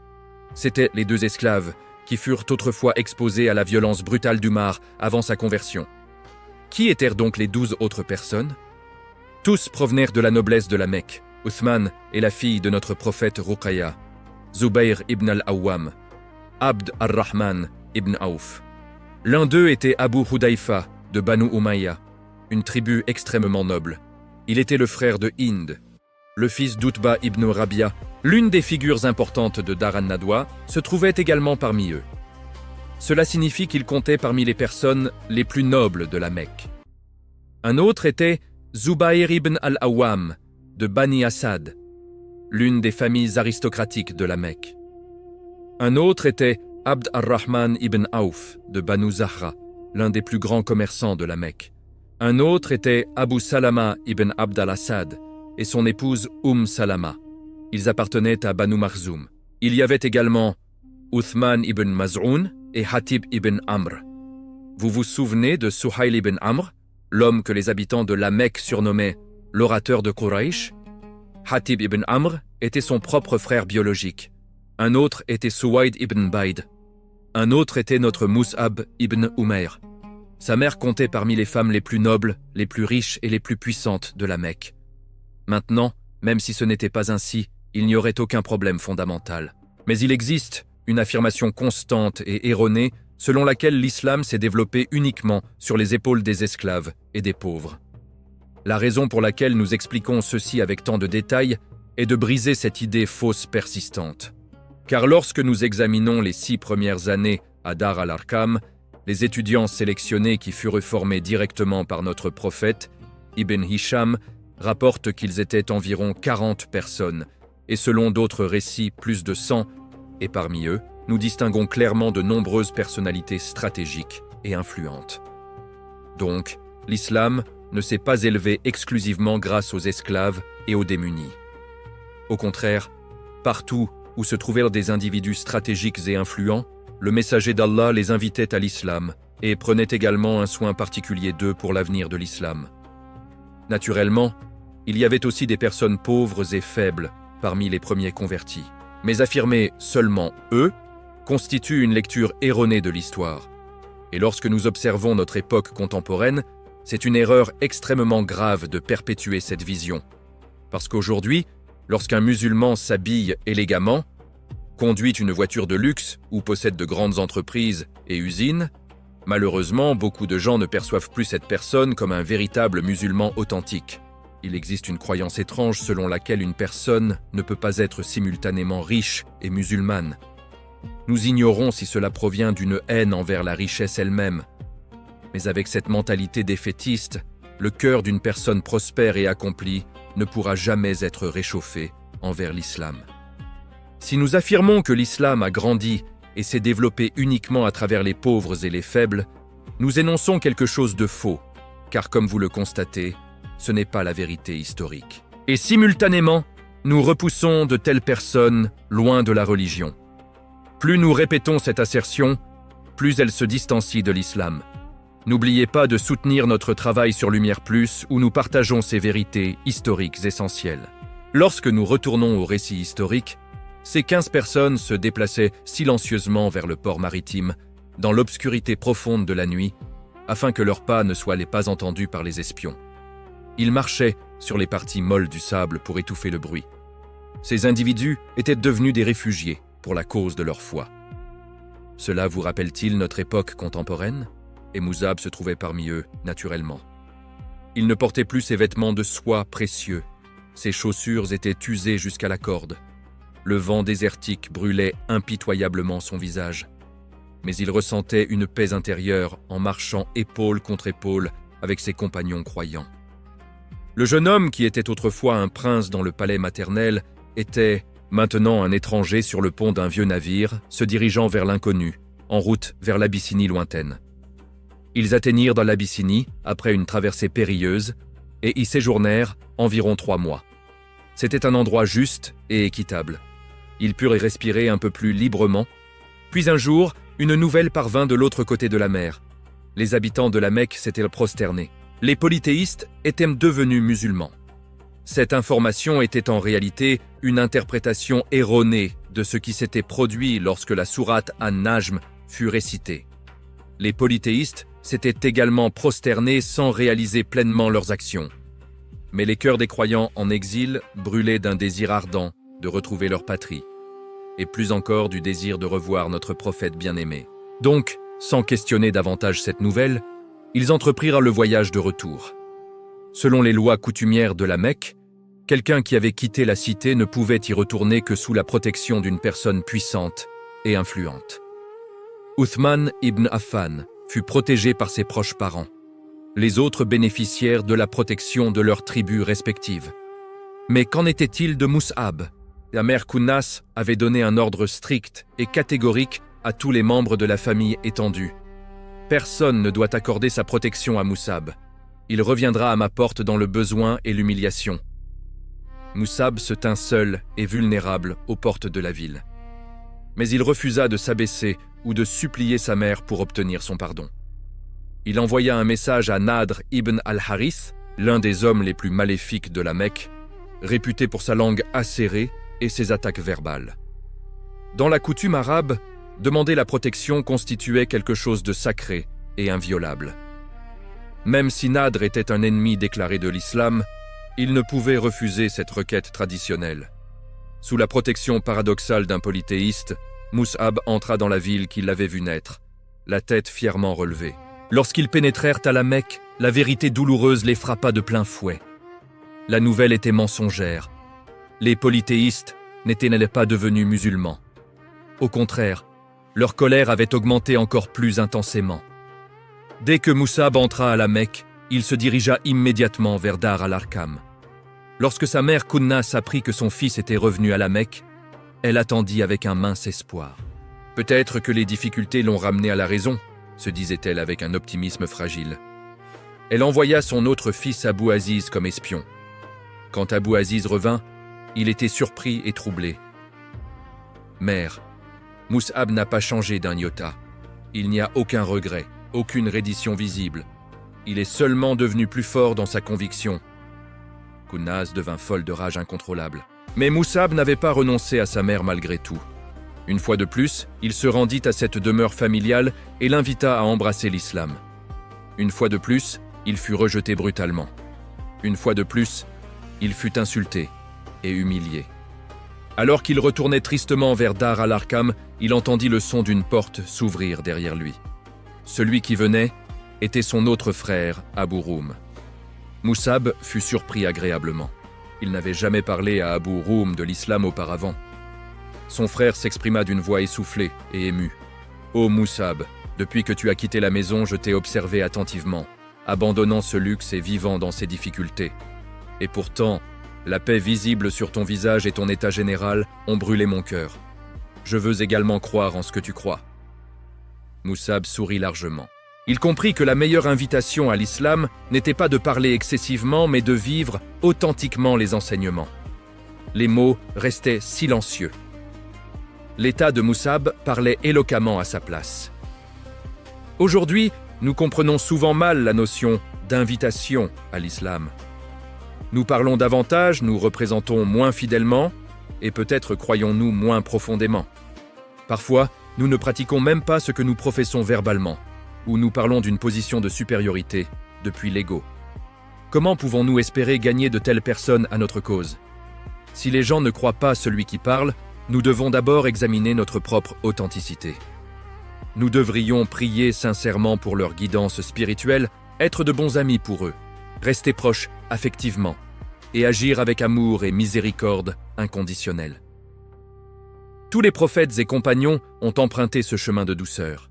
C'étaient les 2 esclaves qui furent autrefois exposés à la violence brutale d'Umar avant sa conversion. Qui étaient donc les 12 autres personnes? Tous provenèrent de la noblesse de la Mecque. Uthman est la fille de notre prophète Ruqayya, Zubayr ibn al-Awwam, Abd ar-Rahman ibn Auf. L'un d'eux était Abu Hudayfa de Banu Umayya, une tribu extrêmement noble. Il était le frère de Hind, le fils d'Utba ibn Rabia. L'une des figures importantes de Dar an-Nadwa se trouvait également parmi eux. Cela signifie qu'il comptait parmi les personnes les plus nobles de la Mecque. Un autre était Zubayr ibn al-Awwam de Bani Asad, l'une des familles aristocratiques de la Mecque. Un autre était Abd ar-Rahman ibn Auf de Banu Zahra, l'un des plus grands commerçants de la Mecque. Un autre était Abu Salama ibn Abd al-Assad et son épouse Salama. Ils appartenaient à Banu Makhzoum. Il y avait également Uthman ibn Maz'oun et Hatib ibn Amr. Vous vous souvenez de Suhayl ibn Amr, l'homme que les habitants de la Mecque surnommaient l'orateur de Quraysh? Hatib ibn Amr était son propre frère biologique. Un autre était Suwayd ibn Bayd. Un autre était notre Mus'ab ibn Umayr. Sa mère comptait parmi les femmes les plus nobles, les plus riches et les plus puissantes de la Mecque. Maintenant, même si ce n'était pas ainsi, il n'y aurait aucun problème fondamental. Mais il existe une affirmation constante et erronée selon laquelle l'islam s'est développé uniquement sur les épaules des esclaves et des pauvres. La raison pour laquelle nous expliquons ceci avec tant de détails est de briser cette idée fausse persistante. Car lorsque nous examinons les 6 premières années à Dar al-Arqam, les étudiants sélectionnés qui furent formés directement par notre prophète, Ibn Hisham, rapportent qu'ils étaient environ 40 personnes, et selon d'autres récits, plus de 100, et parmi eux, nous distinguons clairement de nombreuses personnalités stratégiques et influentes. Donc, l'islam ne s'est pas élevé exclusivement grâce aux esclaves et aux démunis. Au contraire, partout où se trouvèrent des individus stratégiques et influents, le messager d'Allah les invitait à l'islam et prenait également un soin particulier d'eux pour l'avenir de l'islam. Naturellement, il y avait aussi des personnes pauvres et faibles parmi les premiers convertis. Mais affirmer seulement eux constitue une lecture erronée de l'histoire. Et lorsque nous observons notre époque contemporaine, c'est une erreur extrêmement grave de perpétuer cette vision. Parce qu'aujourd'hui, lorsqu'un musulman s'habille élégamment, conduit une voiture de luxe ou possède de grandes entreprises et usines, malheureusement, beaucoup de gens ne perçoivent plus cette personne comme un véritable musulman authentique. Il existe une croyance étrange selon laquelle une personne ne peut pas être simultanément riche et musulmane. Nous ignorons si cela provient d'une haine envers la richesse elle-même. Mais avec cette mentalité défaitiste, le cœur d'une personne prospère et accomplie ne pourra jamais être réchauffé envers l'islam. Si nous affirmons que l'islam a grandi et s'est développé uniquement à travers les pauvres et les faibles, nous énonçons quelque chose de faux, car comme vous le constatez, ce n'est pas la vérité historique. Et simultanément, nous repoussons de telles personnes loin de la religion. Plus nous répétons cette assertion, plus elle se distancie de l'islam. N'oubliez pas de soutenir notre travail sur Lumière Plus où nous partageons ces vérités historiques essentielles. Lorsque nous retournons au récit historique, ces 15 personnes se déplaçaient silencieusement vers le port maritime, dans l'obscurité profonde de la nuit, afin que leurs pas ne soient pas entendus par les espions. Ils marchaient sur les parties molles du sable pour étouffer le bruit. Ces individus étaient devenus des réfugiés pour la cause de leur foi. Cela vous rappelle-t-il notre époque contemporaine? Et Mus'ab se trouvait parmi eux, naturellement. Il ne portait plus ses vêtements de soie précieux. Ses chaussures étaient usées jusqu'à la corde. Le vent désertique brûlait impitoyablement son visage. Mais il ressentait une paix intérieure en marchant épaule contre épaule avec ses compagnons croyants. Le jeune homme, qui était autrefois un prince dans le palais maternel, était maintenant un étranger sur le pont d'un vieux navire, se dirigeant vers l'inconnu, en route vers l'Abyssinie lointaine. Ils atteignirent dans l'Abyssinie après une traversée périlleuse et y séjournèrent environ 3 mois. C'était un endroit juste et équitable. Ils purent y respirer un peu plus librement. Puis un jour, une nouvelle parvint de l'autre côté de la mer. Les habitants de la Mecque s'étaient prosternés. Les polythéistes étaient devenus musulmans. Cette information était en réalité une interprétation erronée de ce qui s'était produit lorsque la sourate An-Najm fut récitée. Les polythéistes s'étaient également prosternés sans réaliser pleinement leurs actions. Mais les cœurs des croyants en exil brûlaient d'un désir ardent de retrouver leur patrie, et plus encore du désir de revoir notre prophète bien-aimé. Donc, sans questionner davantage cette nouvelle, ils entreprirent le voyage de retour. Selon les lois coutumières de la Mecque, quelqu'un qui avait quitté la cité ne pouvait y retourner que sous la protection d'une personne puissante et influente. Uthman ibn Affan fut protégé par ses proches parents. Les autres bénéficièrent de la protection de leurs tribus respectives. Mais qu'en était-il de Mus'ab? La mère Kounas avait donné un ordre strict et catégorique à tous les membres de la famille étendue. Personne ne doit accorder sa protection à Mus'ab. Il reviendra à ma porte dans le besoin et l'humiliation. Mus'ab se tint seul et vulnérable aux portes de la ville. mais il refusa de s'abaisser ou de supplier sa mère pour obtenir son pardon. Il envoya un message à Nadr ibn al-Harith, l'un des hommes les plus maléfiques de la Mecque, réputé pour sa langue acérée et ses attaques verbales. Dans la coutume arabe, demander la protection constituait quelque chose de sacré et inviolable. Même si Nadr était un ennemi déclaré de l'islam, il ne pouvait refuser cette requête traditionnelle. Sous la protection paradoxale d'un polythéiste, Mus'ab entra dans la ville qui l'avait vu naître, la tête fièrement relevée. Lorsqu'ils pénétrèrent à la Mecque, la vérité douloureuse les frappa de plein fouet. La nouvelle était mensongère. Les polythéistes n'étaient pas devenus musulmans. Au contraire, leur colère avait augmenté encore plus intensément. Dès que Mus'ab entra à la Mecque, il se dirigea immédiatement vers Dar al-Arqam. Lorsque sa mère Kunnas apprit que son fils était revenu à la Mecque, elle attendit avec un mince espoir. Peut-être que les difficultés l'ont ramené à la raison, se disait-elle avec un optimisme fragile. Elle envoya son autre fils Abou Aziz comme espion. Quand Abou Aziz revint, il était surpris et troublé. « Mère, Mus'ab n'a pas changé d'un iota. Il n'y a aucun regret, aucune reddition visible. Il est seulement devenu plus fort dans sa conviction. » Kunnas devint folle de rage incontrôlable. Mais Mus'ab n'avait pas renoncé à sa mère malgré tout. Une fois de plus, il se rendit à cette demeure familiale et l'invita à embrasser l'islam. Une fois de plus, il fut rejeté brutalement. Une fois de plus, il fut insulté et humilié. Alors qu'il retournait tristement vers Dar al-Arqam, il entendit le son d'une porte s'ouvrir derrière lui. Celui qui venait était son autre frère, Abou Roum. Mus'ab fut surpris agréablement. Il n'avait jamais parlé à Abou Roum de l'islam auparavant. Son frère s'exprima d'une voix essoufflée et émue. « Ô Mus'ab, depuis que tu as quitté la maison, je t'ai observé attentivement, abandonnant ce luxe et vivant dans ces difficultés. Et pourtant, la paix visible sur ton visage et ton état général ont brûlé mon cœur. Je veux également croire en ce que tu crois. » Mus'ab sourit largement. Il comprit que la meilleure invitation à l'islam n'était pas de parler excessivement, mais de vivre authentiquement les enseignements. Les mots restaient silencieux. L'état de Mus'ab parlait éloquemment à sa place. Aujourd'hui, nous comprenons souvent mal la notion d'invitation à l'islam. Nous parlons davantage, nous représentons moins fidèlement, et peut-être croyons-nous moins profondément. Parfois, nous ne pratiquons même pas ce que nous professons verbalement, ou nous parlons d'une position de supériorité, depuis l'ego. Comment pouvons-nous espérer gagner de telles personnes à notre cause? Si les gens ne croient pas celui qui parle, nous devons d'abord examiner notre propre authenticité. Nous devrions prier sincèrement pour leur guidance spirituelle, être de bons amis pour eux, rester proches affectivement, et agir avec amour et miséricorde inconditionnelle. Tous les prophètes et compagnons ont emprunté ce chemin de douceur.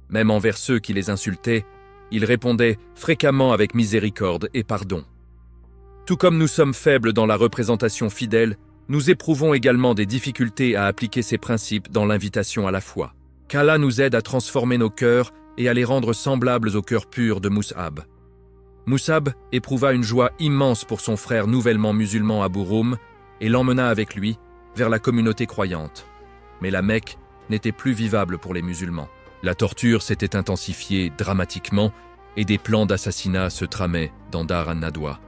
Même envers ceux qui les insultaient, ils répondaient fréquemment avec miséricorde et pardon. Tout comme nous sommes faibles dans la représentation fidèle, nous éprouvons également des difficultés à appliquer ces principes dans l'invitation à la foi. Qu'Allah nous aide à transformer nos cœurs et à les rendre semblables au cœur pur de Mus'ab. Mus'ab éprouva une joie immense pour son frère nouvellement musulman Abou Roum et l'emmena avec lui vers la communauté croyante. Mais la Mecque n'était plus vivable pour les musulmans. La torture s'était intensifiée dramatiquement et des plans d'assassinat se tramaient dans Dar an-Nadwa.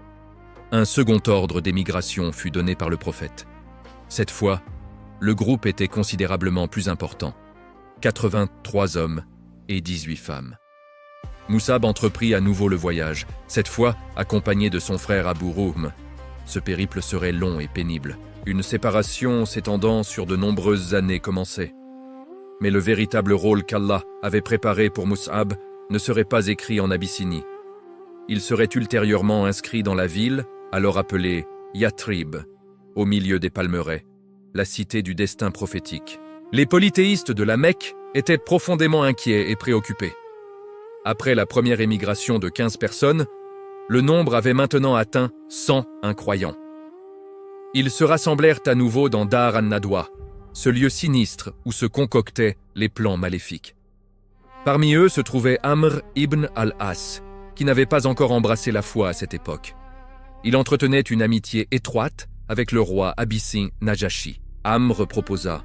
Un second ordre d'émigration fut donné par le prophète. Cette fois, le groupe était considérablement plus important. 83 hommes et 18 femmes. Mus'ab entreprit à nouveau le voyage, cette fois accompagné de son frère Abou Roum. Ce périple serait long et pénible. Une séparation s'étendant sur de nombreuses années commençait. Mais le véritable rôle qu'Allah avait préparé pour Mus'ab ne serait pas écrit en Abyssinie. Il serait ultérieurement inscrit dans la ville, alors appelée Yathrib, au milieu des palmeraies, la cité du destin prophétique. Les polythéistes de la Mecque étaient profondément inquiets et préoccupés. Après la première émigration de 15 personnes, le nombre avait maintenant atteint 101 croyants. Ils se rassemblèrent à nouveau dans Dar an-Nadwa, ce lieu sinistre où se concoctaient les plans maléfiques. Parmi eux se trouvait Amr ibn al-As, qui n'avait pas encore embrassé la foi à cette époque. Il entretenait une amitié étroite avec le roi abyssin Najashi. Amr proposa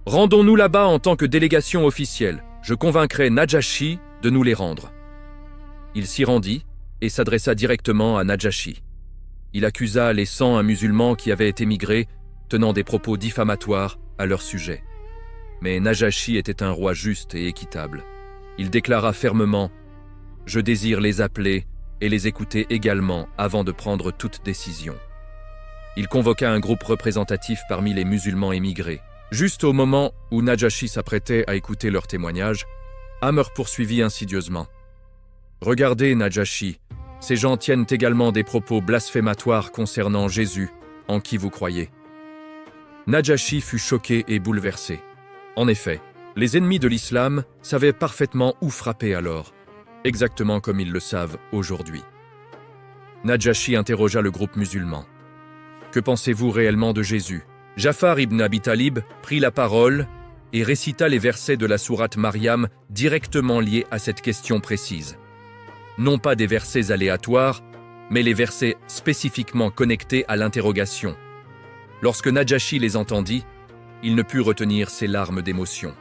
Rendons-nous là-bas en tant que délégation officielle. Je convaincrai Najashi de nous les rendre. » Il s'y rendit et s'adressa directement à Najashi. Il accusa les 101 musulmans qui avaient émigré, tenant des propos diffamatoires à leur sujet. Mais Najashi était un roi juste et équitable. Il déclara fermement « Je désire les appeler et les écouter également avant de prendre toute décision. » Il convoqua un groupe représentatif parmi les musulmans émigrés. Juste au moment où Najashi s'apprêtait à écouter leurs témoignages, Amr poursuivit insidieusement. « Regardez, Najashi, ces gens tiennent également des propos blasphématoires concernant Jésus, en qui vous croyez. » Najashi fut choqué et bouleversé. En effet, les ennemis de l'islam savaient parfaitement où frapper alors, exactement comme ils le savent aujourd'hui. Najashi interrogea le groupe musulman. « Que pensez-vous réellement de Jésus ?» Jafar ibn Abi Talib prit la parole et récita les versets de la sourate Maryam directement liés à cette question précise. Non pas des versets aléatoires, mais les versets spécifiquement connectés à l'interrogation. Lorsque Najashi les entendit, il ne put retenir ses larmes d'émotion.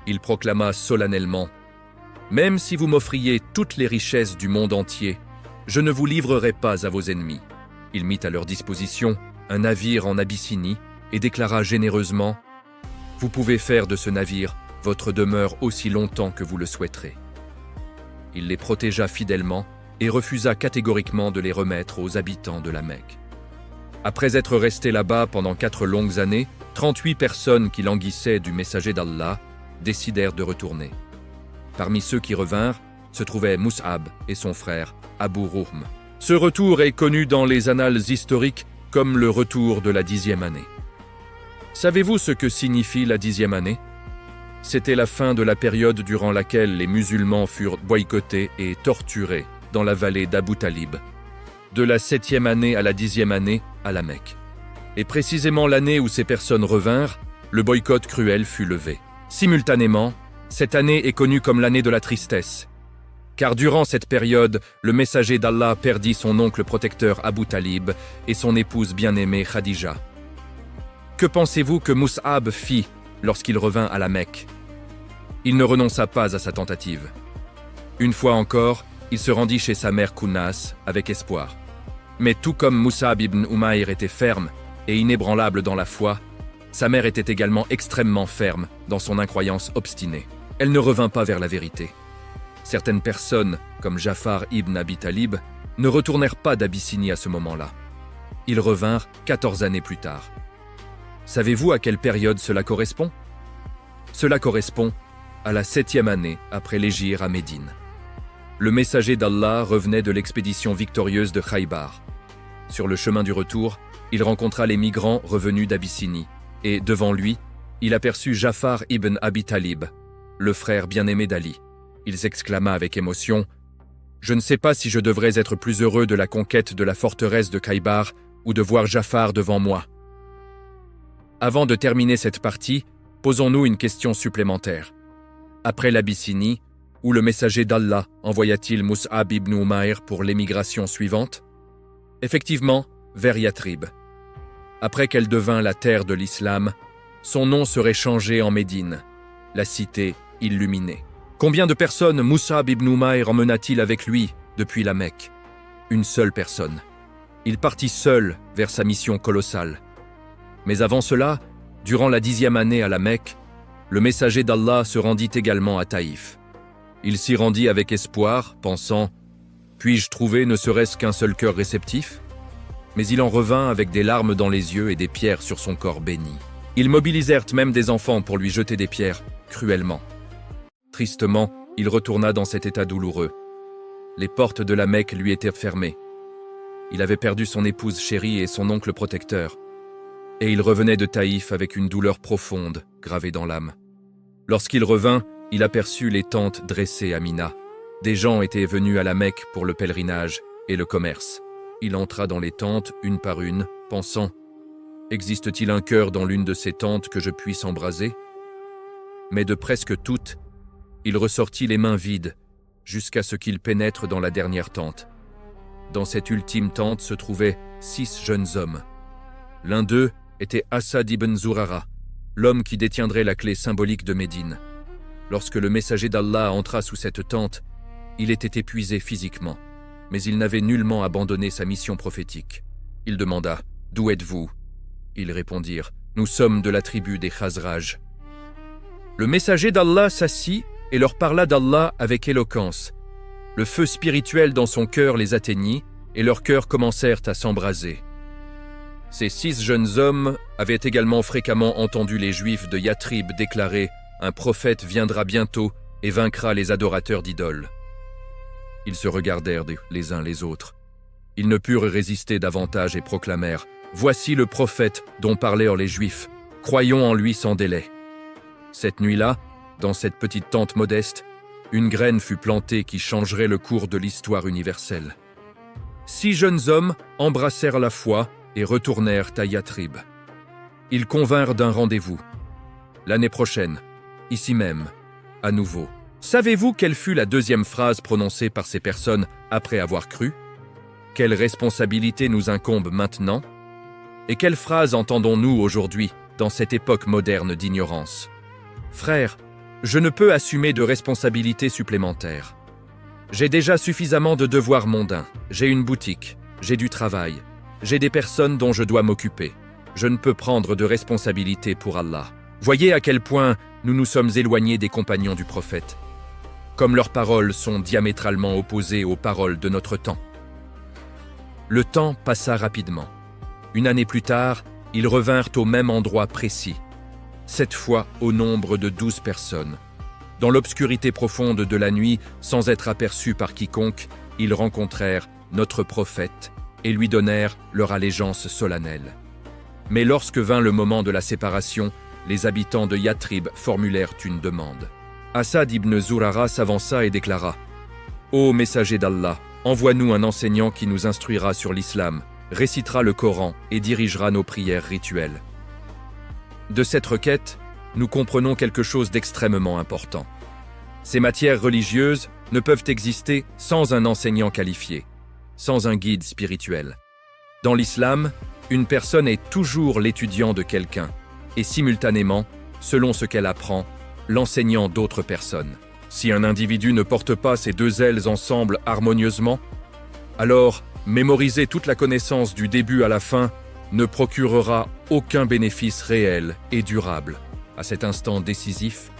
Il proclama solennellement « Même si vous m'offriez toutes les richesses du monde entier, je ne vous livrerai pas à vos ennemis. » Il mit à leur disposition un navire en Abyssinie et déclara généreusement « Vous pouvez faire de ce navire votre demeure aussi longtemps que vous le souhaiterez. » Il les protégea fidèlement et refusa catégoriquement de les remettre aux habitants de la Mecque. Après être restés là-bas pendant 4 longues années, 38 personnes qui languissaient du messager d'Allah décidèrent de retourner. Parmi ceux qui revinrent se trouvaient Mus'ab et son frère Abu Ruhm. Ce retour est connu dans les annales historiques comme le retour de la 10e année. Savez-vous ce que signifie la 10e année ? C'était la fin de la période durant laquelle les musulmans furent boycottés et torturés dans la vallée d'Abu Talib, de la 7e année à la 10e année à la Mecque. Et précisément l'année où ces personnes revinrent, le boycott cruel fut levé. Simultanément, cette année est connue comme l'année de la tristesse, car durant cette période, le messager d'Allah perdit son oncle protecteur Abu Talib et son épouse bien-aimée Khadija. Que pensez-vous que Mus'ab fit lorsqu'il revint à la Mecque ? Il ne renonça pas à sa tentative. Une fois encore, il se rendit chez sa mère Kounas avec espoir. Mais tout comme Mus'ab ibn Umayr était ferme et inébranlable dans la foi, sa mère était également extrêmement ferme dans son incroyance obstinée. Elle ne revint pas vers la vérité. Certaines personnes, comme Jafar ibn Abi Talib, ne retournèrent pas d'Abyssinie à ce moment-là. Ils revinrent 14 années plus tard. Savez-vous à quelle période cela correspond ? Cela correspond à la 7e année après l'hégire à Médine. Le messager d'Allah revenait de l'expédition victorieuse de Khaybar. Sur le chemin du retour, il rencontra les migrants revenus d'Abyssinie et, devant lui, il aperçut Jafar ibn Abi Talib, le frère bien-aimé d'Ali. Il s'exclama avec émotion « Je ne sais pas si je devrais être plus heureux de la conquête de la forteresse de Khaybar ou de voir Jafar devant moi. » Avant de terminer cette partie, posons-nous une question supplémentaire. Après l'Abyssinie, où le messager d'Allah envoya-t-il Mus'ab ibn Umayr pour l'émigration suivante ? Effectivement, vers Yatrib. Après qu'elle devint la terre de l'islam, son nom serait changé en Médine, la cité illuminée. Combien de personnes Mus'ab ibn Umayr emmena-t-il avec lui depuis la Mecque ? Une seule personne. Il partit seul vers sa mission colossale. Mais avant cela, durant la 10e année à la Mecque, le messager d'Allah se rendit également à Taïf. Il s'y rendit avec espoir, pensant « Puis-je trouver ne serait-ce qu'un seul cœur réceptif ?» Mais il en revint avec des larmes dans les yeux et des pierres sur son corps béni. Ils mobilisèrent même des enfants pour lui jeter des pierres, cruellement. Tristement, il retourna dans cet état douloureux. Les portes de la Mecque lui étaient fermées. Il avait perdu son épouse chérie et son oncle protecteur. Et il revenait de Taïf avec une douleur profonde gravée dans l'âme. Lorsqu'il revint, il aperçut les tentes dressées à Mina. Des gens étaient venus à la Mecque pour le pèlerinage et le commerce. Il entra dans les tentes une par une, pensant « Existe-t-il un cœur dans l'une de ces tentes que je puisse embraser ?» Mais de presque toutes, il ressortit les mains vides, jusqu'à ce qu'il pénètre dans la dernière tente. Dans cette ultime tente se trouvaient 6 jeunes hommes. L'un d'eux était Asad ibn Zurara, l'homme qui détiendrait la clé symbolique de Médine. Lorsque le messager d'Allah entra sous cette tente, il était épuisé physiquement, mais il n'avait nullement abandonné sa mission prophétique. Il demanda « D'où êtes-vous » Ils répondirent « Nous sommes de la tribu des Khazraj ». Le messager d'Allah s'assit et leur parla d'Allah avec éloquence. Le feu spirituel dans son cœur les atteignit et leurs cœurs commencèrent à s'embraser. Ces 6 jeunes hommes avaient également fréquemment entendu les Juifs de Yathrib déclarer « Un prophète viendra bientôt et vaincra les adorateurs d'idoles ». Ils se regardèrent les uns les autres. Ils ne purent résister davantage et proclamèrent « Voici le prophète dont parlèrent les Juifs, croyons en lui sans délai ». Cette nuit-là, dans cette petite tente modeste, une graine fut plantée qui changerait le cours de l'histoire universelle. 6 jeunes hommes embrassèrent la foi et retournèrent à Yathrib. Ils convinrent d'un rendez-vous. L'année prochaine, ici même, à nouveau. Savez-vous quelle fut la deuxième phrase prononcée par ces personnes après avoir cru? Quelle responsabilité nous incombe maintenant? Et quelle phrase entendons-nous aujourd'hui dans cette époque moderne d'ignorance? Frères, je ne peux assumer de responsabilités supplémentaires. J'ai déjà suffisamment de devoirs mondains. J'ai une boutique, j'ai du travail, j'ai des personnes dont je dois m'occuper. Je ne peux prendre de responsabilité pour Allah. Voyez à quel point nous nous sommes éloignés des compagnons du prophète. Comme leurs paroles sont diamétralement opposées aux paroles de notre temps. Le temps passa rapidement. Une année plus tard, ils revinrent au même endroit précis. Cette fois au nombre de 12 personnes. Dans l'obscurité profonde de la nuit, sans être aperçus par quiconque, ils rencontrèrent notre prophète et lui donnèrent leur allégeance solennelle. Mais lorsque vint le moment de la séparation, les habitants de Yathrib formulèrent une demande. Asad ibn Zurara s'avança et déclara « Ô messager d'Allah, envoie-nous un enseignant qui nous instruira sur l'islam, récitera le Coran et dirigera nos prières rituelles. » De cette requête, nous comprenons quelque chose d'extrêmement important. Ces matières religieuses ne peuvent exister sans un enseignant qualifié, sans un guide spirituel. Dans l'islam, une personne est toujours l'étudiant de quelqu'un, et simultanément, selon ce qu'elle apprend, l'enseignant d'autres personnes. Si un individu ne porte pas ces 2 ailes ensemble harmonieusement, alors mémoriser toute la connaissance du début à la fin ne procurera aucun bénéfice réel et durable. À cet instant décisif,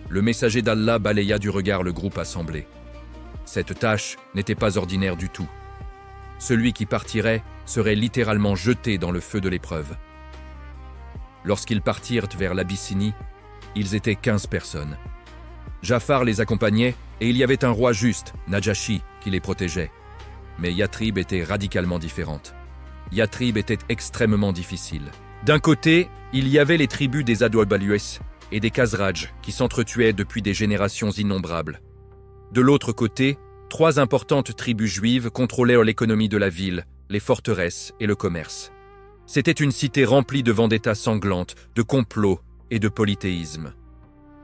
le messager d'Allah balaya du regard le groupe assemblé. Cette tâche n'était pas ordinaire du tout. Celui qui partirait serait littéralement jeté dans le feu de l'épreuve. Lorsqu'ils partirent vers l'Abyssinie, ils étaient 15 personnes. Jafar les accompagnait et il y avait un roi juste, Najashi, qui les protégeait. Mais Yathrib était radicalement différente. Yathrib était extrêmement difficile. D'un côté, il y avait les tribus des Adouabaluès et des Khazraj qui s'entretuaient depuis des générations innombrables. De l'autre côté, 3 importantes tribus juives contrôlaient l'économie de la ville, les forteresses et le commerce. C'était une cité remplie de vendettas sanglantes, de complots et de polythéisme.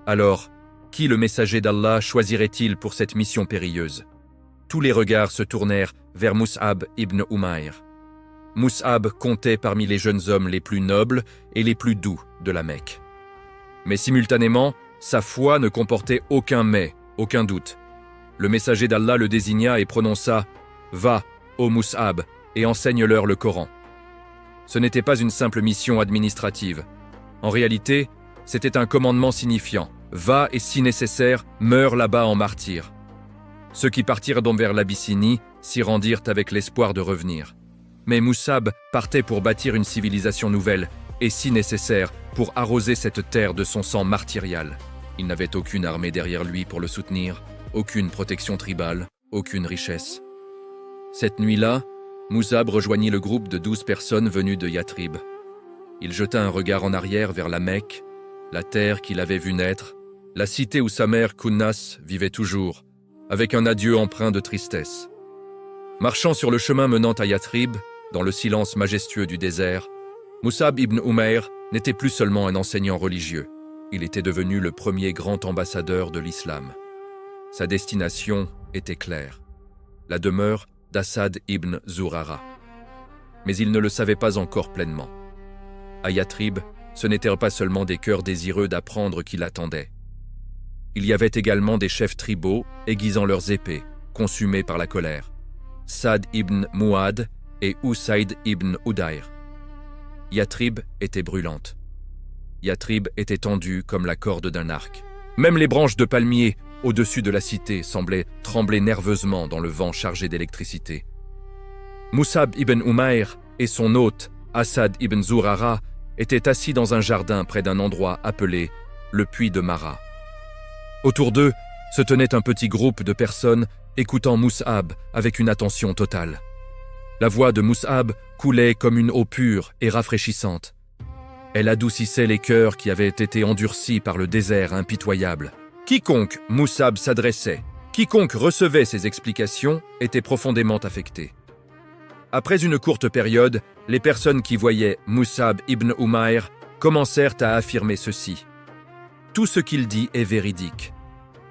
Alors, qui le messager d'Allah choisirait-il pour cette mission périlleuse? Tous les regards se tournèrent vers Mus'ab ibn Umayr. Mus'ab comptait parmi les jeunes hommes les plus nobles et les plus doux de la Mecque. Mais simultanément, sa foi ne comportait aucun mais, aucun doute. Le messager d'Allah le désigna et prononça « Va, ô Mus'ab, et enseigne-leur le Coran ». Ce n'était pas une simple mission administrative. En réalité, c'était un commandement signifiant « Va et si nécessaire, meurs là-bas en martyr ». Ceux qui partirent donc vers l'Abyssinie s'y rendirent avec l'espoir de revenir. Mais Mus'ab partait pour bâtir une civilisation nouvelle et, si nécessaire, pour arroser cette terre de son sang martyrial. Il n'avait aucune armée derrière lui pour le soutenir, aucune protection tribale, aucune richesse. Cette nuit-là, Mus'ab rejoignit le groupe de 12 personnes venues de Yathrib. Il jeta un regard en arrière vers la Mecque, la terre qu'il avait vue naître, la cité où sa mère Kunnas vivait toujours, avec un adieu empreint de tristesse. Marchant sur le chemin menant à Yathrib, dans le silence majestueux du désert, Mus'ab ibn Umayr n'était plus seulement un enseignant religieux, il était devenu le premier grand ambassadeur de l'islam. Sa destination était claire, la demeure d'Asad ibn Zurara. Mais il ne le savait pas encore pleinement. À Yathrib, ce n'étaient pas seulement des cœurs désireux d'apprendre qui l'attendaient. Il y avait également des chefs tribaux aiguisant leurs épées, consumés par la colère. Saad ibn Mu'adh et Usayd ibn Hudayr. Yatrib était brûlante. Yatrib était tendue comme la corde d'un arc. Même les branches de palmier au-dessus de la cité semblaient trembler nerveusement dans le vent chargé d'électricité. Mus'ab ibn Umayr et son hôte, Asad ibn Zurara, étaient assis dans un jardin près d'un endroit appelé le puits de Mara. Autour d'eux se tenait un petit groupe de personnes écoutant Mus'ab avec une attention totale. La voix de Mus'ab coulait comme une eau pure et rafraîchissante. Elle adoucissait les cœurs qui avaient été endurcis par le désert impitoyable. Quiconque Mus'ab s'adressait, quiconque recevait ses explications était profondément affecté. Après une courte période, les personnes qui voyaient Mus'ab ibn Umayr commencèrent à affirmer ceci. Tout ce qu'il dit est véridique,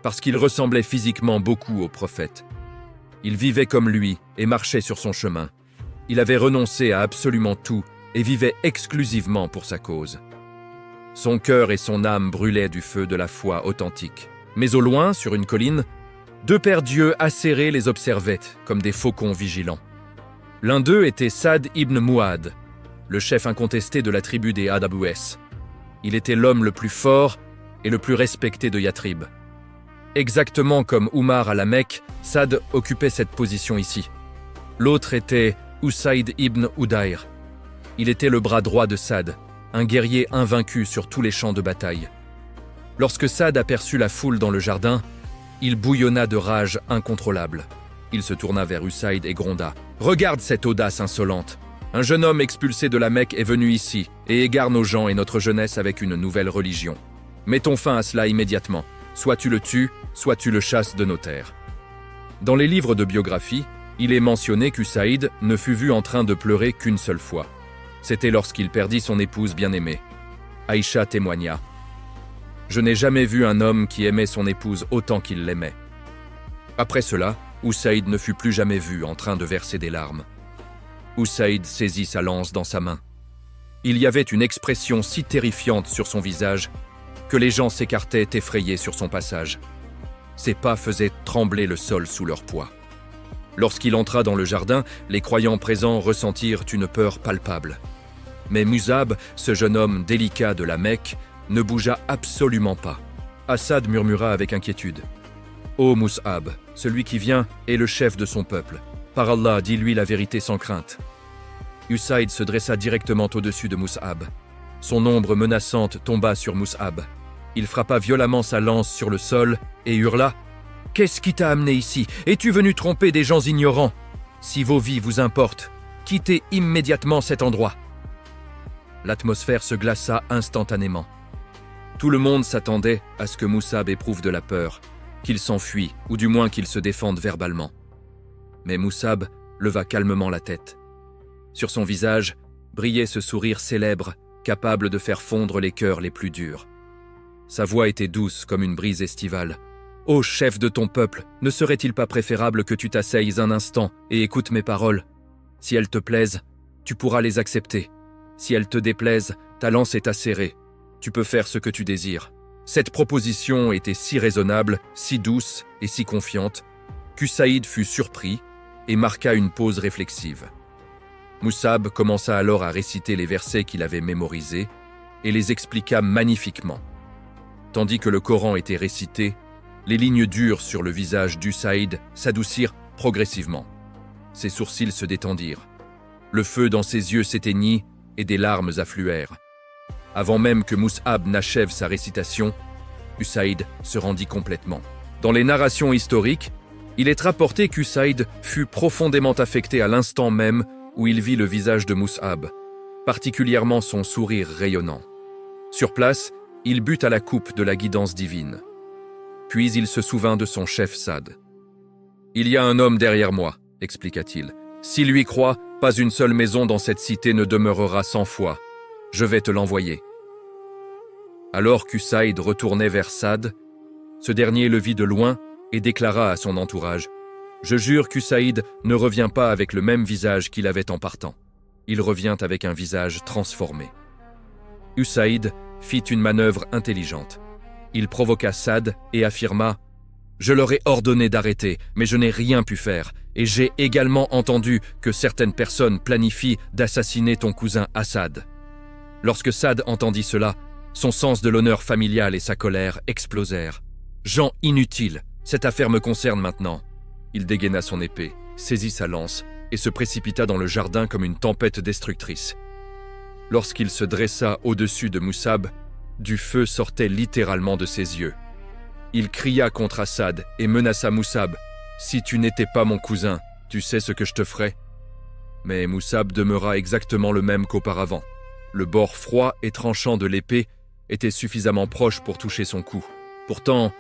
parce qu'il ressemblait physiquement beaucoup au prophète. Il vivait comme lui et marchait sur son chemin. Il avait renoncé à absolument tout et vivait exclusivement pour sa cause. Son cœur et son âme brûlaient du feu de la foi authentique. Mais au loin, sur une colline, deux pères d'yeux acérés les observaient comme des faucons vigilants. L'un d'eux était Saad ibn Mu'adh, le chef incontesté de la tribu des Adabouès. Il était l'homme le plus fort et le plus respecté de Yatrib. Exactement comme Umar à la Mecque, Saad occupait cette position ici. L'autre était Usayd ibn Hudayr. Il était le bras droit de Saad, un guerrier invaincu sur tous les champs de bataille. Lorsque Saad aperçut la foule dans le jardin, il bouillonna de rage incontrôlable. Il se tourna vers Usayd et gronda. « Regarde cette audace insolente. Un jeune homme expulsé de la Mecque est venu ici et égare nos gens et notre jeunesse avec une nouvelle religion. Mettons fin à cela immédiatement. Soit tu le tues, soit tu le chasses de nos terres. » Dans les livres de biographie, il est mentionné qu'Usayd ne fut vu en train de pleurer qu'une seule fois. C'était lorsqu'il perdit son épouse bien-aimée. Aïcha témoigna. « Je n'ai jamais vu un homme qui aimait son épouse autant qu'il l'aimait. » Après cela, Usayd ne fut plus jamais vu en train de verser des larmes. Usayd saisit sa lance dans sa main. Il y avait une expression si terrifiante sur son visage que les gens s'écartaient effrayés sur son passage. Ses pas faisaient trembler le sol sous leur poids. Lorsqu'il entra dans le jardin, les croyants présents ressentirent une peur palpable. Mais Mus'ab, ce jeune homme délicat de la Mecque, ne bougea absolument pas. Asad murmura avec inquiétude. « Ô Mus'ab, celui qui vient est le chef de son peuple. Par Allah, dis-lui la vérité sans crainte. » Usayd se dressa directement au-dessus de Mus'ab. Son ombre menaçante tomba sur Mus'ab. Il frappa violemment sa lance sur le sol et hurla « Qu'est-ce qui t'a amené ici? Es-tu venu tromper des gens ignorants? Si vos vies vous importent, quittez immédiatement cet endroit. » L'atmosphère se glaça instantanément. Tout le monde s'attendait à ce que Mus'ab éprouve de la peur, qu'il s'enfuit ou du moins qu'il se défende verbalement. Mais Mus'ab leva calmement la tête. Sur son visage brillait ce sourire célèbre, capable de faire fondre les cœurs les plus durs. Sa voix était douce comme une brise estivale. « Ô chef de ton peuple, ne serait-il pas préférable que tu t'asseyes un instant et écoutes mes paroles? Si elles te plaisent, tu pourras les accepter. Si elles te déplaisent, ta lance est acérée. Tu peux faire ce que tu désires. » Cette proposition était si raisonnable, si douce et si confiante, qu'Usayd fut surpris et marqua une pause réflexive. Mus'ab commença alors à réciter les versets qu'il avait mémorisés et les expliqua magnifiquement. Tandis que le Coran était récité, les lignes dures sur le visage d'Usayd s'adoucirent progressivement. Ses sourcils se détendirent. Le feu dans ses yeux s'éteignit et des larmes affluèrent. Avant même que Mus'ab n'achève sa récitation, Usayd se rendit complètement. Dans les narrations historiques, il est rapporté qu'Usayd fut profondément affecté à l'instant même où il vit le visage de Mus'ab, particulièrement son sourire rayonnant. Sur place, il but à la coupe de la guidance divine. Puis il se souvint de son chef Saad. « Il y a un homme derrière moi, expliqua-t-il. S'il lui croit, pas une seule maison dans cette cité ne demeurera sans foi. Je vais te l'envoyer. » Alors qu'Usayd retournait vers Saad, ce dernier le vit de loin et déclara à son entourage « Je jure qu'Usayd ne revient pas avec le même visage qu'il avait en partant. Il revient avec un visage transformé. » Usaïd fit une manœuvre intelligente. Il provoqua Saad et affirma « Je leur ai ordonné d'arrêter, mais je n'ai rien pu faire, et j'ai également entendu que certaines personnes planifient d'assassiner ton cousin Assad. » Lorsque Saad entendit cela, son sens de l'honneur familial et sa colère explosèrent. « Gens inutiles, cette affaire me concerne maintenant. » Il dégaina son épée, saisit sa lance et se précipita dans le jardin comme une tempête destructrice. Lorsqu'il se dressa au-dessus de Moussab, du feu sortait littéralement de ses yeux. Il cria contre Assad et menaça Moussab. « Si tu n'étais pas mon cousin, tu sais ce que je te ferais ?» Mais Moussab demeura exactement le même qu'auparavant. Le bord froid et tranchant de l'épée était suffisamment proche pour toucher son cou. Pourtant,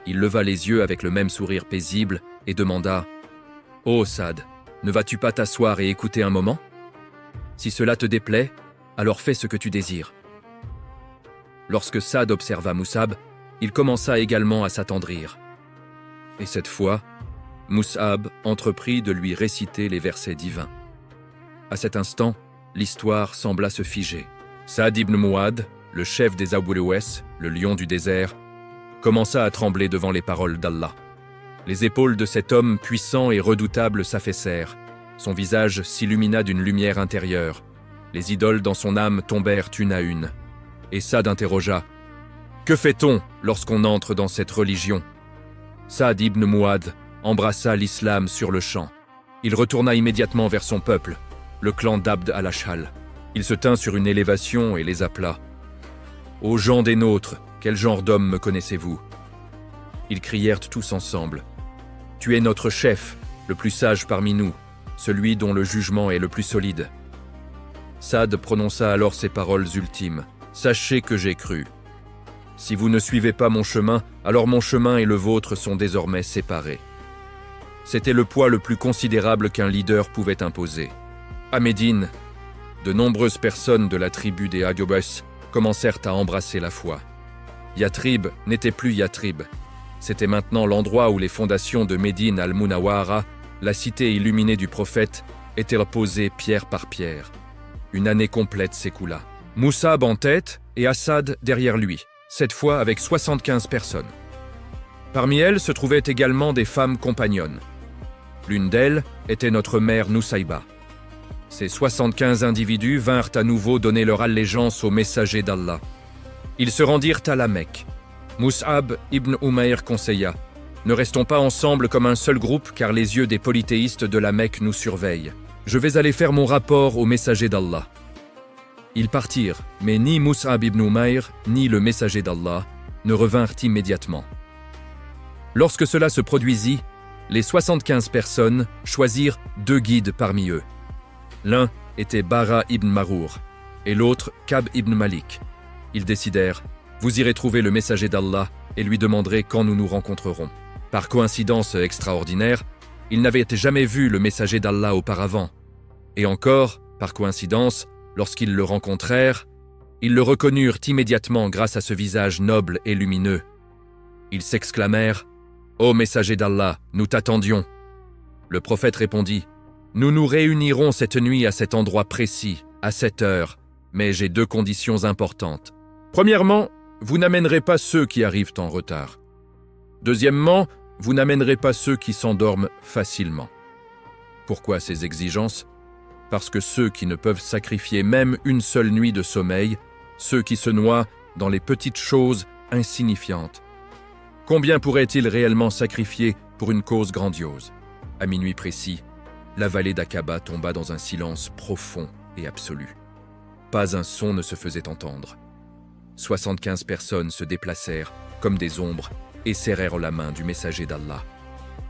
il leva les yeux avec le même sourire paisible et demanda « Oh Saad, ne vas-tu pas t'asseoir et écouter un moment ? Si cela te déplaît, alors fais ce que tu désires. » Lorsque Saad observa Moussab, il commença également à s'attendrir. Et cette fois, Moussab entreprit de lui réciter les versets divins. À cet instant, l'histoire sembla se figer. Saad ibn Mu'adh, le chef des Awlouès, le lion du désert, commença à trembler devant les paroles d'Allah. Les épaules de cet homme puissant et redoutable s'affaissèrent. Son visage s'illumina d'une lumière intérieure. Les idoles dans son âme tombèrent une à une. Et Saad interrogea « Que fait-on lorsqu'on entre dans cette religion ?» Saad ibn Mu'adh embrassa l'islam sur le champ. Il retourna immédiatement vers son peuple, le clan d'Abd al-Ashhal. Il se tint sur une élévation et les appela. « Ô gens des nôtres, quel genre d'homme me connaissez-vous » Ils crièrent tous ensemble. « Tu es notre chef, le plus sage parmi nous, celui dont le jugement est le plus solide. » Saad prononça alors ces paroles ultimes. « Sachez que j'ai cru. Si vous ne suivez pas mon chemin, alors mon chemin et le vôtre sont désormais séparés. » C'était le poids le plus considérable qu'un leader pouvait imposer. À Médine, de nombreuses personnes de la tribu des Agobès commencèrent à embrasser la foi. Yatrib n'était plus Yatrib. C'était maintenant l'endroit où les fondations de Médine al-Munawwara, la cité illuminée du prophète, étaient reposées pierre par pierre. Une année complète s'écoula. Moussab en tête et Assad derrière lui, cette fois avec 75 personnes. Parmi elles se trouvaient également des femmes compagnonnes. L'une d'elles était notre mère Nusaïba. Ces 75 individus vinrent à nouveau donner leur allégeance au messager d'Allah. Ils se rendirent à la Mecque. Mus'ab ibn Umayr conseilla « Ne restons pas ensemble comme un seul groupe car les yeux des polythéistes de la Mecque nous surveillent. Je vais aller faire mon rapport au messager d'Allah. » Ils partirent, mais ni Mus'ab ibn Umayr ni le messager d'Allah ne revinrent immédiatement. Lorsque cela se produisit, les 75 personnes choisirent 2 guides parmi eux. L'un était Bara ibn Marour et l'autre Kab ibn Malik. Ils décidèrent « Vous irez trouver le messager d'Allah et lui demanderez quand nous nous rencontrerons. » Par coïncidence extraordinaire, ils n'avaient jamais vu le messager d'Allah auparavant. Et encore, par coïncidence, lorsqu'ils le rencontrèrent, ils le reconnurent immédiatement grâce à ce visage noble et lumineux. Ils s'exclamèrent « Ô messager d'Allah, nous t'attendions !» Le prophète répondit « Nous nous réunirons cette nuit à cet endroit précis, à cette heure, mais j'ai 2 conditions importantes. Premièrement, vous n'amènerez pas ceux qui arrivent en retard. Deuxièmement, vous n'amènerez pas ceux qui s'endorment facilement. » Pourquoi ces exigences ? Parce que ceux qui ne peuvent sacrifier même une seule nuit de sommeil, ceux qui se noient dans les petites choses insignifiantes. Combien pourraient-ils réellement sacrifier pour une cause grandiose ? À minuit précis, la vallée d'Aqaba tomba dans un silence profond et absolu. Pas un son ne se faisait entendre. 75 personnes se déplacèrent comme des ombres et serrèrent la main du messager d'Allah.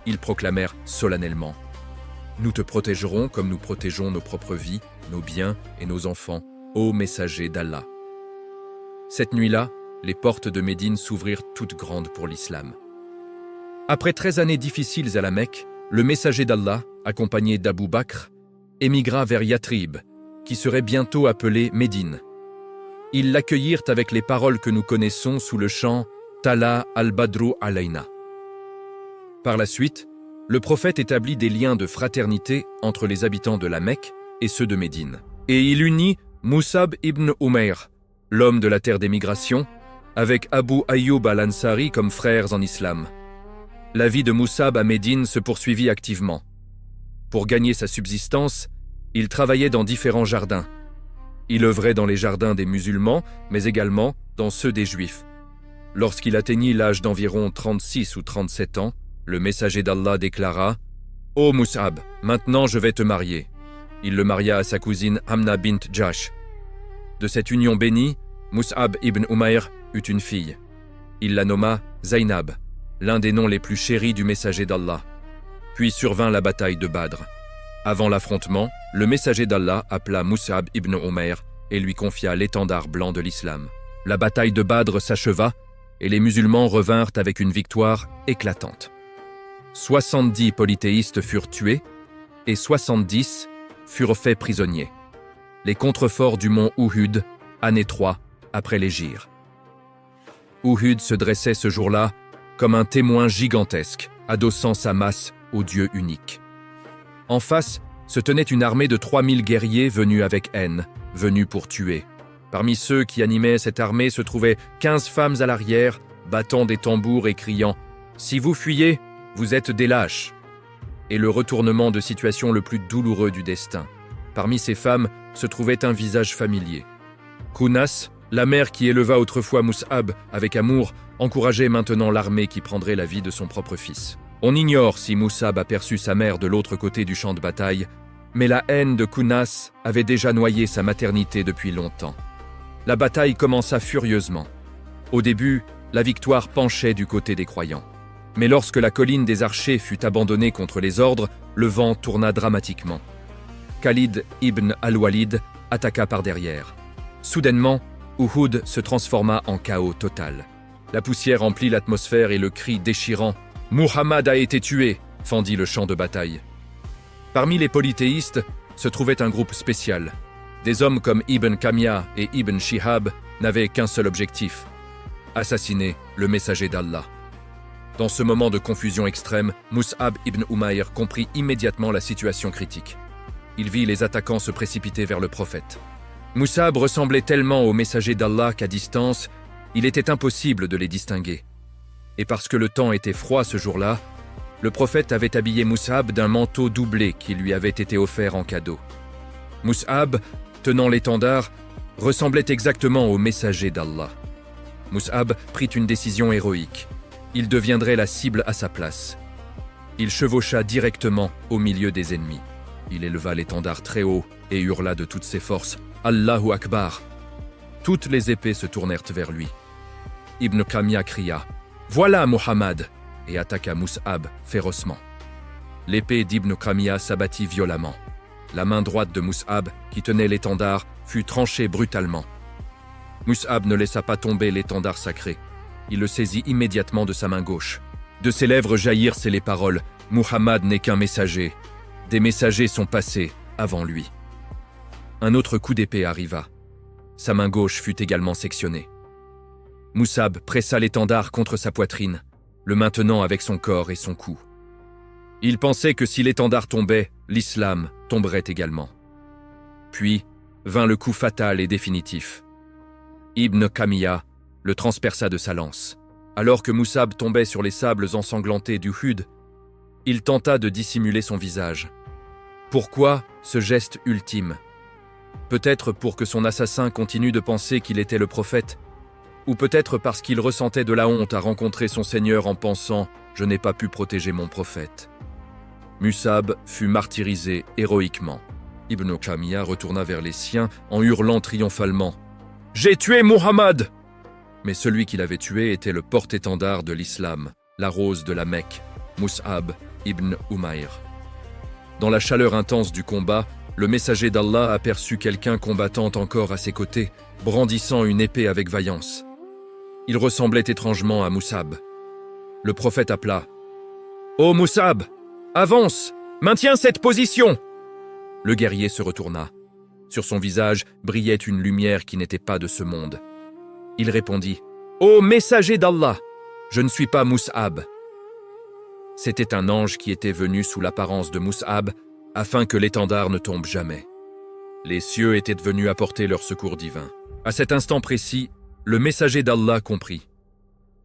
Ils proclamèrent solennellement « Nous te protégerons comme nous protégeons nos propres vies, nos biens et nos enfants, ô messager d'Allah. » Cette nuit-là, les portes de Médine s'ouvrirent toutes grandes pour l'islam. Après 13 années difficiles à la Mecque, le messager d'Allah, accompagné d'Abou Bakr, émigra vers Yatrib, qui serait bientôt appelé Médine. Ils l'accueillirent avec les paroles que nous connaissons sous le chant « Tala al-Badru alayna ». Par la suite, le prophète établit des liens de fraternité entre les habitants de la Mecque et ceux de Médine. Et il unit Mus'ab ibn Umayr, l'homme de la terre des migrations, avec Abu Ayyub al-Ansari comme frères en islam. La vie de Mus'ab à Médine se poursuivit activement. Pour gagner sa subsistance, il travaillait dans différents jardins. Il œuvrait dans les jardins des musulmans, mais également dans ceux des juifs. Lorsqu'il atteignit l'âge d'environ 36 ou 37 ans, le messager d'Allah déclara « Ô Mus'ab, maintenant je vais te marier ». Il le maria à sa cousine Hamna bint Jash. De cette union bénie, Mus'ab ibn Umayr eut une fille. Il la nomma Zainab, l'un des noms les plus chéris du messager d'Allah. Puis survint la bataille de Badr. Avant l'affrontement, le messager d'Allah appela Mus'ab ibn Umayr et lui confia l'étendard blanc de l'islam. La bataille de Badr s'acheva et les musulmans revinrent avec une victoire éclatante. 70 polythéistes furent tués et 70 furent faits prisonniers. Les contreforts du mont Uhud, année 3 après l'hégire. Uhud se dressait ce jour-là comme un témoin gigantesque, adossant sa masse au Dieu unique. En face se tenait une armée de 3000 guerriers venus avec haine, venus pour tuer. Parmi ceux qui animaient cette armée se trouvaient 15 femmes à l'arrière, battant des tambours et criant « Si vous fuyez, vous êtes des lâches !» Et le retournement de situation le plus douloureux du destin. Parmi ces femmes se trouvait un visage familier. Kounas, la mère qui éleva autrefois Mus'ab avec amour, encourageait maintenant l'armée qui prendrait la vie de son propre fils. On ignore si Mus'ab aperçut sa mère de l'autre côté du champ de bataille, mais la haine de Kounas avait déjà noyé sa maternité depuis longtemps. La bataille commença furieusement. Au début, la victoire penchait du côté des croyants. Mais lorsque la colline des archers fut abandonnée contre les ordres, le vent tourna dramatiquement. Khalid ibn al-Walid attaqua par derrière. Soudainement, Uhud se transforma en chaos total. La poussière emplit l'atmosphère et le cri déchirant « Muhammad a été tué !» fendit le champ de bataille. Parmi les polythéistes se trouvait un groupe spécial. Des hommes comme Ibn Kamia et Ibn Shihab n'avaient qu'un seul objectif : assassiner le messager d'Allah. Dans ce moment de confusion extrême, Mus'ab ibn Umayr comprit immédiatement la situation critique. Il vit les attaquants se précipiter vers le prophète. Mus'ab ressemblait tellement au messager d'Allah qu'à distance, il était impossible de les distinguer. Et parce que le temps était froid ce jour-là, le prophète avait habillé Mus'ab d'un manteau doublé qui lui avait été offert en cadeau. Mus'ab, tenant l'étendard, ressemblait exactement au messager d'Allah. Mus'ab prit une décision héroïque. Il deviendrait la cible à sa place. Il chevaucha directement au milieu des ennemis. Il éleva l'étendard très haut et hurla de toutes ses forces « Allahu Akbar !» Toutes les épées se tournèrent vers lui. Ibn Kamia cria « Voilà Muhammad !» et attaqua Mus'ab férocement. L'épée d'Ibn Kamia s'abattit violemment. La main droite de Mus'ab, qui tenait l'étendard, fut tranchée brutalement. Mus'ab ne laissa pas tomber l'étendard sacré. Il le saisit immédiatement de sa main gauche. De ses lèvres jaillirent les paroles « Muhammad n'est qu'un messager. Des messagers sont passés avant lui. » Un autre coup d'épée arriva. Sa main gauche fut également sectionnée. Mus'ab pressa l'étendard contre sa poitrine, le maintenant avec son corps et son cou. Il pensait que si l'étendard tombait, l'islam tomberait également. Puis vint le coup fatal et définitif. Ibn Kamia le transperça de sa lance. Alors que Mus'ab tombait sur les sables ensanglantés d'Uhud, il tenta de dissimuler son visage. Pourquoi ce geste ultime ? Peut-être pour que son assassin continue de penser qu'il était le prophète, ou peut-être parce qu'il ressentait de la honte à rencontrer son Seigneur en pensant « Je n'ai pas pu protéger mon prophète ». Mus'ab fut martyrisé héroïquement. Ibn Kamia retourna vers les siens en hurlant triomphalement « J'ai tué Muhammad !» Mais celui qu'il avait tué était le porte-étendard de l'islam, la rose de la Mecque, Mus'ab ibn Umayr. Dans la chaleur intense du combat, le messager d'Allah aperçut quelqu'un combattant encore à ses côtés, brandissant une épée avec vaillance. Il ressemblait étrangement à Mus'ab. Le prophète appela « Ô Mus'ab, avance, maintiens cette position !» Le guerrier se retourna. Sur son visage brillait une lumière qui n'était pas de ce monde. Il répondit « Ô messager d'Allah, je ne suis pas Mus'ab. » C'était un ange qui était venu sous l'apparence de Mus'ab afin que l'étendard ne tombe jamais. Les cieux étaient venus apporter leur secours divin. À cet instant précis, le messager d'Allah comprit.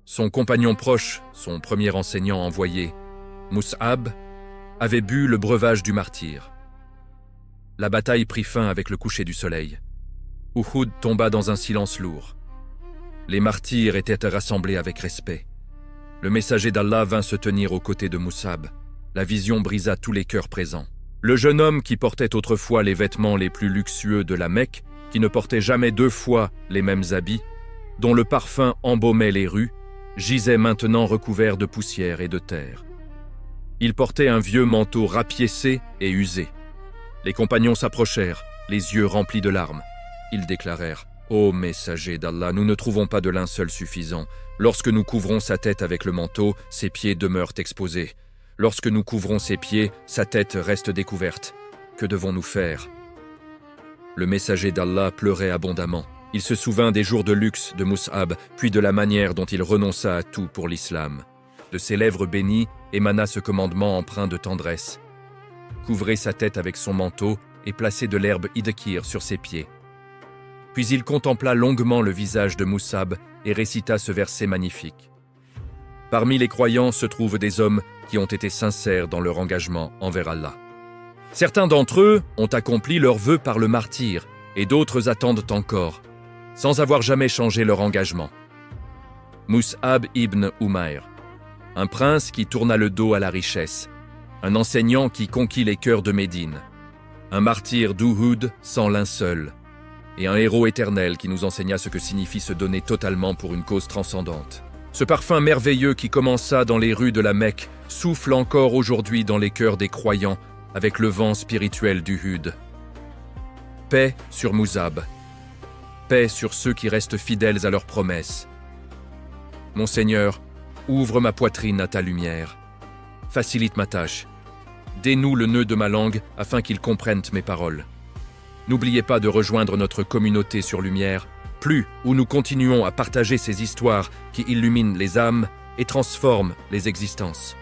Son compagnon proche, son premier enseignant envoyé, Mus'ab, avait bu le breuvage du martyr. La bataille prit fin avec le coucher du soleil. Uhud tomba dans un silence lourd. Les martyrs étaient rassemblés avec respect. Le messager d'Allah vint se tenir aux côtés de Mus'ab. La vision brisa tous les cœurs présents. Le jeune homme qui portait autrefois les vêtements les plus luxueux de la Mecque, qui ne portait jamais 2 fois les mêmes habits, dont le parfum embaumait les rues, gisait maintenant recouvert de poussière et de terre. Il portait un vieux manteau rapiécé et usé. Les compagnons s'approchèrent, les yeux remplis de larmes. Ils déclarèrent « Ô messager d'Allah, nous ne trouvons pas de linceul suffisant. Lorsque nous couvrons sa tête avec le manteau, ses pieds demeurent exposés. Lorsque nous couvrons ses pieds, sa tête reste découverte. Que devons-nous faire ?» Le messager d'Allah pleurait abondamment. Il se souvint des jours de luxe de Mus'ab, puis de la manière dont il renonça à tout pour l'islam. De ses lèvres bénies émana ce commandement empreint de tendresse. Couvrez sa tête avec son manteau et placez de l'herbe idkir sur ses pieds. Puis il contempla longuement le visage de Mus'ab et récita ce verset magnifique. Parmi les croyants se trouvent des hommes qui ont été sincères dans leur engagement envers Allah. Certains d'entre eux ont accompli leurs vœux par le martyr et d'autres attendent encore, sans avoir jamais changé leur engagement. Mus'ab ibn Umayr, un prince qui tourna le dos à la richesse, un enseignant qui conquit les cœurs de Médine, un martyr d'Uhud sans linceul, et un héros éternel qui nous enseigna ce que signifie se donner totalement pour une cause transcendante. Ce parfum merveilleux qui commença dans les rues de la Mecque souffle encore aujourd'hui dans les cœurs des croyants avec le vent spirituel d'Uhud. Paix sur Mus'ab, paix sur ceux qui restent fidèles à leurs promesses. Mon Seigneur, ouvre ma poitrine à ta lumière. Facilite ma tâche. Dénoue le nœud de ma langue afin qu'ils comprennent mes paroles. N'oubliez pas de rejoindre notre communauté sur Lumière, plus où nous continuons à partager ces histoires qui illuminent les âmes et transforment les existences.